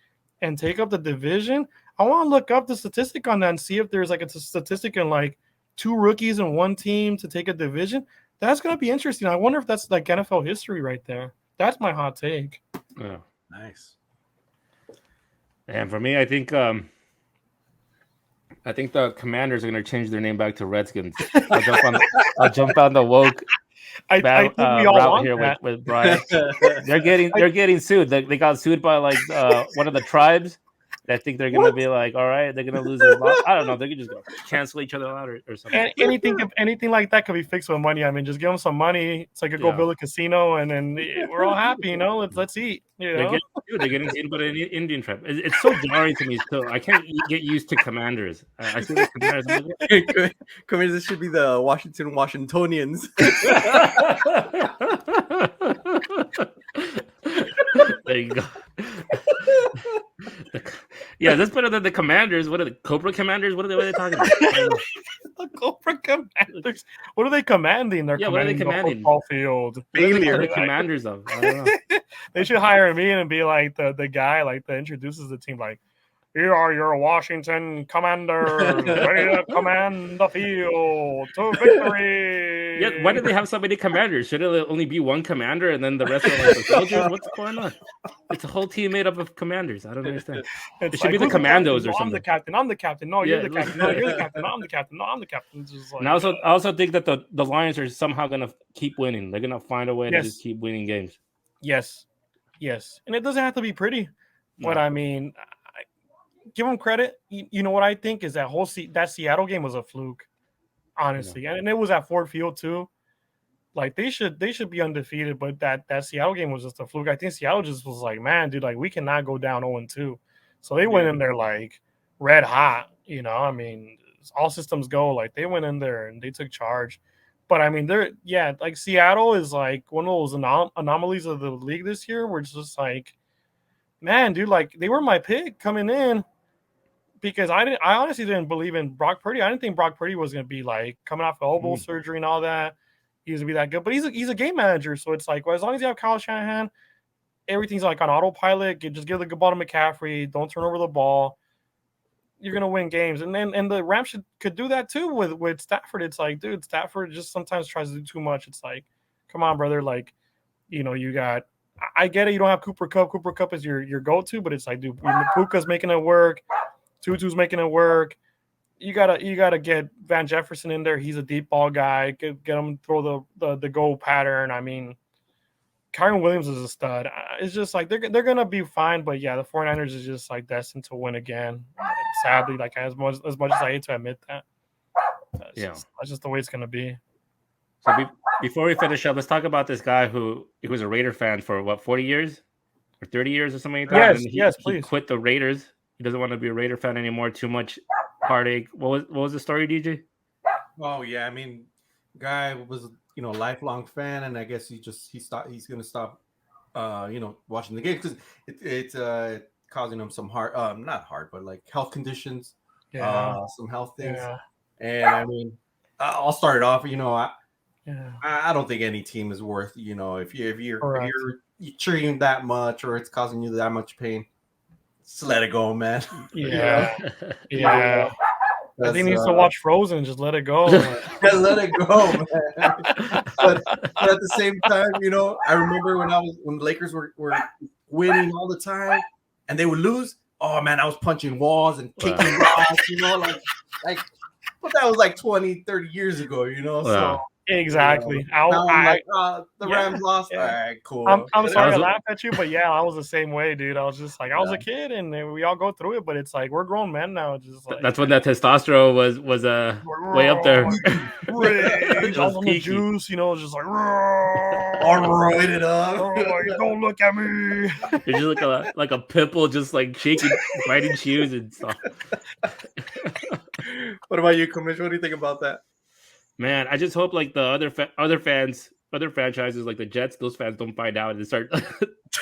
and take up the division. I want to look up the statistic on that and see if there's like a statistic in like 2 rookies in one team to take a division. That's going to be interesting. I wonder if that's like NFL history right there. That's my hot take. Yeah. Nice. And for me, I think the Commanders are going to change their name back to Redskins. I'll jump on the woke I think we all route here with Brian. They're getting sued. They got sued by like one of the tribes. I think they're going to be like, all right, they're going to lose this lot. I don't know. They could just go cancel each other out or something. And anything like that could be fixed with money. I mean, just give them some money. It's like go build a casino, and then we're all happy. Let's eat. They're getting sued by an Indian tribe. It's so jarring to me still. I can't get used to Commanders. I see the Commanders. Commanders should be the Washingtonians. There you go. Yeah, that's better than the Commanders. What are the Cobra Commanders? What are they talking about? The Cobra Commanders. What are they commanding? What are they commanding? The football field. Failure. The Commanders of. I don't know. They should hire me and be like the guy like that introduces the team like, here are your Washington Commanders, ready to command the field to victory. Yeah, why do they have so many commanders? Should it only be one commander and then the rest are like the soldiers? What's going on? It's a whole team made up of commanders. I don't understand. It should be the commandos or something. I'm the captain. I'm the captain. No, you're the captain. No, you're the captain. No, I'm the captain. No, I'm the captain. Just like, and I also think that the Lions are somehow going to keep winning. They're going to find a way to just keep winning games. Yes. And it doesn't have to be pretty. But I mean, give them credit. You know what I think is that that Seattle game was a fluke. honestly, and it was at Ford Field too. Like they should be undefeated, but that Seattle game was just a fluke. I think Seattle just was like, man, dude, like we cannot go down 0-2. So they went in there like red hot, you know. I mean, all systems go. Like they went in there and they took charge. But I mean, like Seattle is like one of those anomalies of the league this year, where it's just like, man, dude, like they were my pick coming in because I honestly didn't believe in Brock Purdy. I didn't think Brock Purdy was going to be like coming off elbow surgery and all that. He was going to be that good, but he's a game manager. So it's like, well, as long as you have Kyle Shanahan, everything's like on autopilot. Just give the good ball to McCaffrey. Don't turn over the ball. You're going to win games. And the Rams could do that too with Stafford. It's like, dude, Stafford just sometimes tries to do too much. It's like, come on, brother. Like, you know, I get it. You don't have Cooper Kupp. Cooper Kupp is your go-to, but it's like, dude, Puka's making it work. Tutu's making it work. You gotta get Van Jefferson in there. He's a deep ball guy. Get him throw the goal pattern. I mean, Kyron Williams is a stud. It's just like they're gonna be fine, but yeah, the 49ers is just like destined to win again. Sadly, like as much as I hate to admit that, that's just the way it's gonna be. So before we finish up, let's talk about this guy who was a Raider fan for what 40 years or 30 years or something like that. Yes, please. He quit the Raiders. He doesn't want to be a Raider fan anymore. Too much heartache. What was the story, DJ? Oh yeah, I mean, guy was a lifelong fan, and I guess he's gonna stop watching the game because it's causing him some health conditions, some health things. And I mean, I'll start it off. I don't think any team is worth if you're cheering that much or it's causing you that much pain. Just let it go, man. Yeah. I think he needs to watch Frozen and just let it go. Just let it go, man. But at the same time, I remember when the Lakers were winning all the time and they would lose. Oh man, I was punching walls and kicking rocks, but that was like 20, 30 years ago, so. Exactly. The Rams lost. Yeah. All right, cool. I'm sorry to laugh at you, but yeah, I was the same way, dude. I was just like, I was a kid, and we all go through it. But it's like we're grown men now. Just like, that's when that testosterone was way up there. All the juice, just like all roided up. Don't look at me. You just look like a pitbull, just like shaking, biting shoes and stuff. What about you, Commissioner? What do you think about that? Man, I just hope like the other franchises like the Jets, those fans don't find out and start.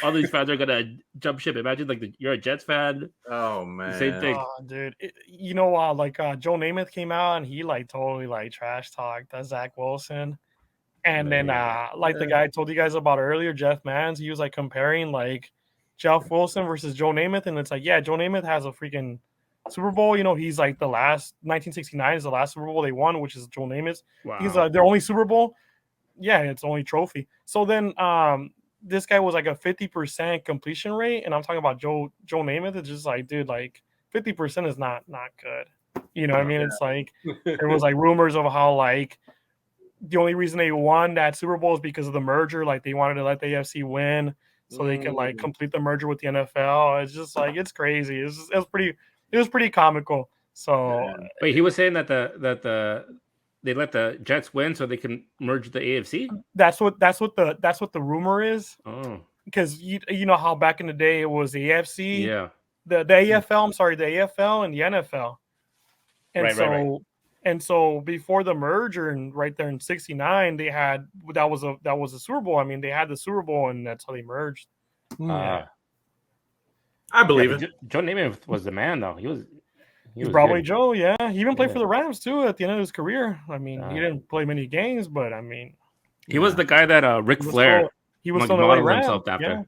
All these fans are gonna jump ship. Imagine like you're a Jets fan. Oh man, same thing. Dude, Joe Namath came out and he like totally like trash talked Zach Wilson, and then the guy I told you guys about earlier, Jeff Mans, he was like comparing like Jeff Wilson versus Joe Namath, and it's like Joe Namath has a freaking Super Bowl, he's like the last 1969 is the last Super Bowl they won, which is Joe Namath's. Wow. He's their only Super Bowl. Yeah, it's the only trophy. So then this guy was like a 50% completion rate, and I'm talking about Joe Namath. It's just like, dude, like 50% is not good. You know what I mean? It's like there was like rumors of how like the only reason they won that Super Bowl is because of the merger. Like they wanted to let the AFC win so they could like complete the merger with the NFL. It's just like it's crazy. It was pretty comical. So wait, he was saying that they let the Jets win so they can merge the AFC. That's what the rumor is. Oh, because you know how back in the day it was the AFC, the AFL. I'm sorry, the AFL and the NFL. And right. And so before the merger and right there in '69, they had that was a Super Bowl. I mean, they had the Super Bowl and that's how they merged. I believe it. Joe Namath was the man, though. He was probably good. Joe. Yeah, he even played for the Rams too at the end of his career. I mean, he didn't play many games, but I mean, he was the guy that Ric Flair. He was still modeled himself after.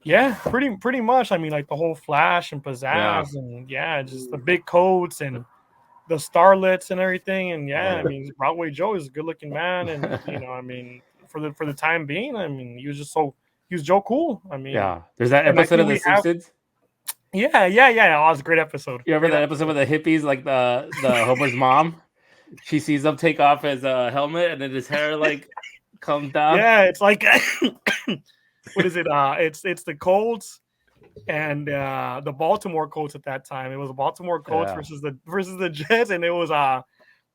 Yeah, pretty much. I mean, like the whole flash and pizzazz, and just the big coats and the starlets and everything. And I mean, Broadway Joe is a good-looking man, and I mean, for the time being, I mean, he was Joe Cool. I mean, there's that episode of The Simpsons. Yeah. That was a great episode. You remember that episode with the hippies, like the Homer's mom? She sees him take off his helmet, and then his hair like comes down. Yeah, it's like what is it? It's the Colts and the Baltimore Colts at that time. It was the Baltimore Colts versus the Jets, and it was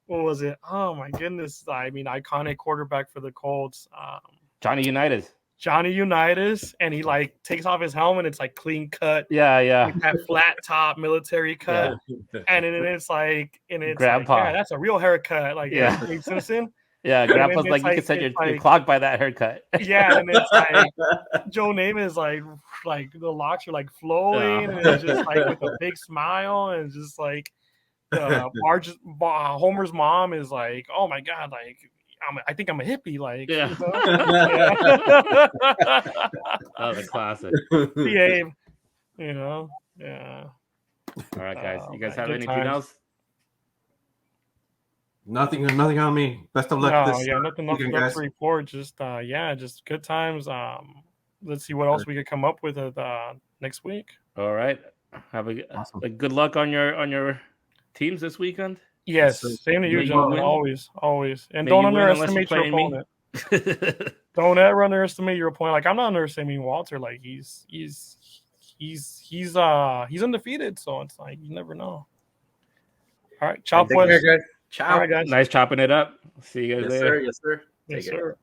what was it? Oh my goodness! I mean, iconic quarterback for the Colts, Johnny Unitas. Johnny Unitas, and he like takes off his helmet. It's like clean cut. Yeah. Like that flat top military cut, and then it's like, Grandpa. Like, yeah, that's a real haircut. Like Simpson. Yeah, Grandpa's like, you can set your clock by that haircut. Yeah, and it's like Joe Namath is like the locks are like flowing, and it's just like with a big smile, and it's just like Homer's mom is like, oh my god, like I think I'm a hippie, like that was a classic. Behave, All right, guys. You guys have anything else? Nothing on me. Best of luck. Nothing left to report. Just just good times. Let's see what else we could come up with next week. All right. Have a good luck on your teams this weekend. Yes, same to you, John. Always. And don't underestimate your opponent. Don't ever underestimate your opponent. Like, I'm not underestimating Walter. Like, he's undefeated, so it's like you never know. All right, chop. Ciao. All right, guys. Nice chopping it up. See you guys later. Yes, sir. Yes, sir.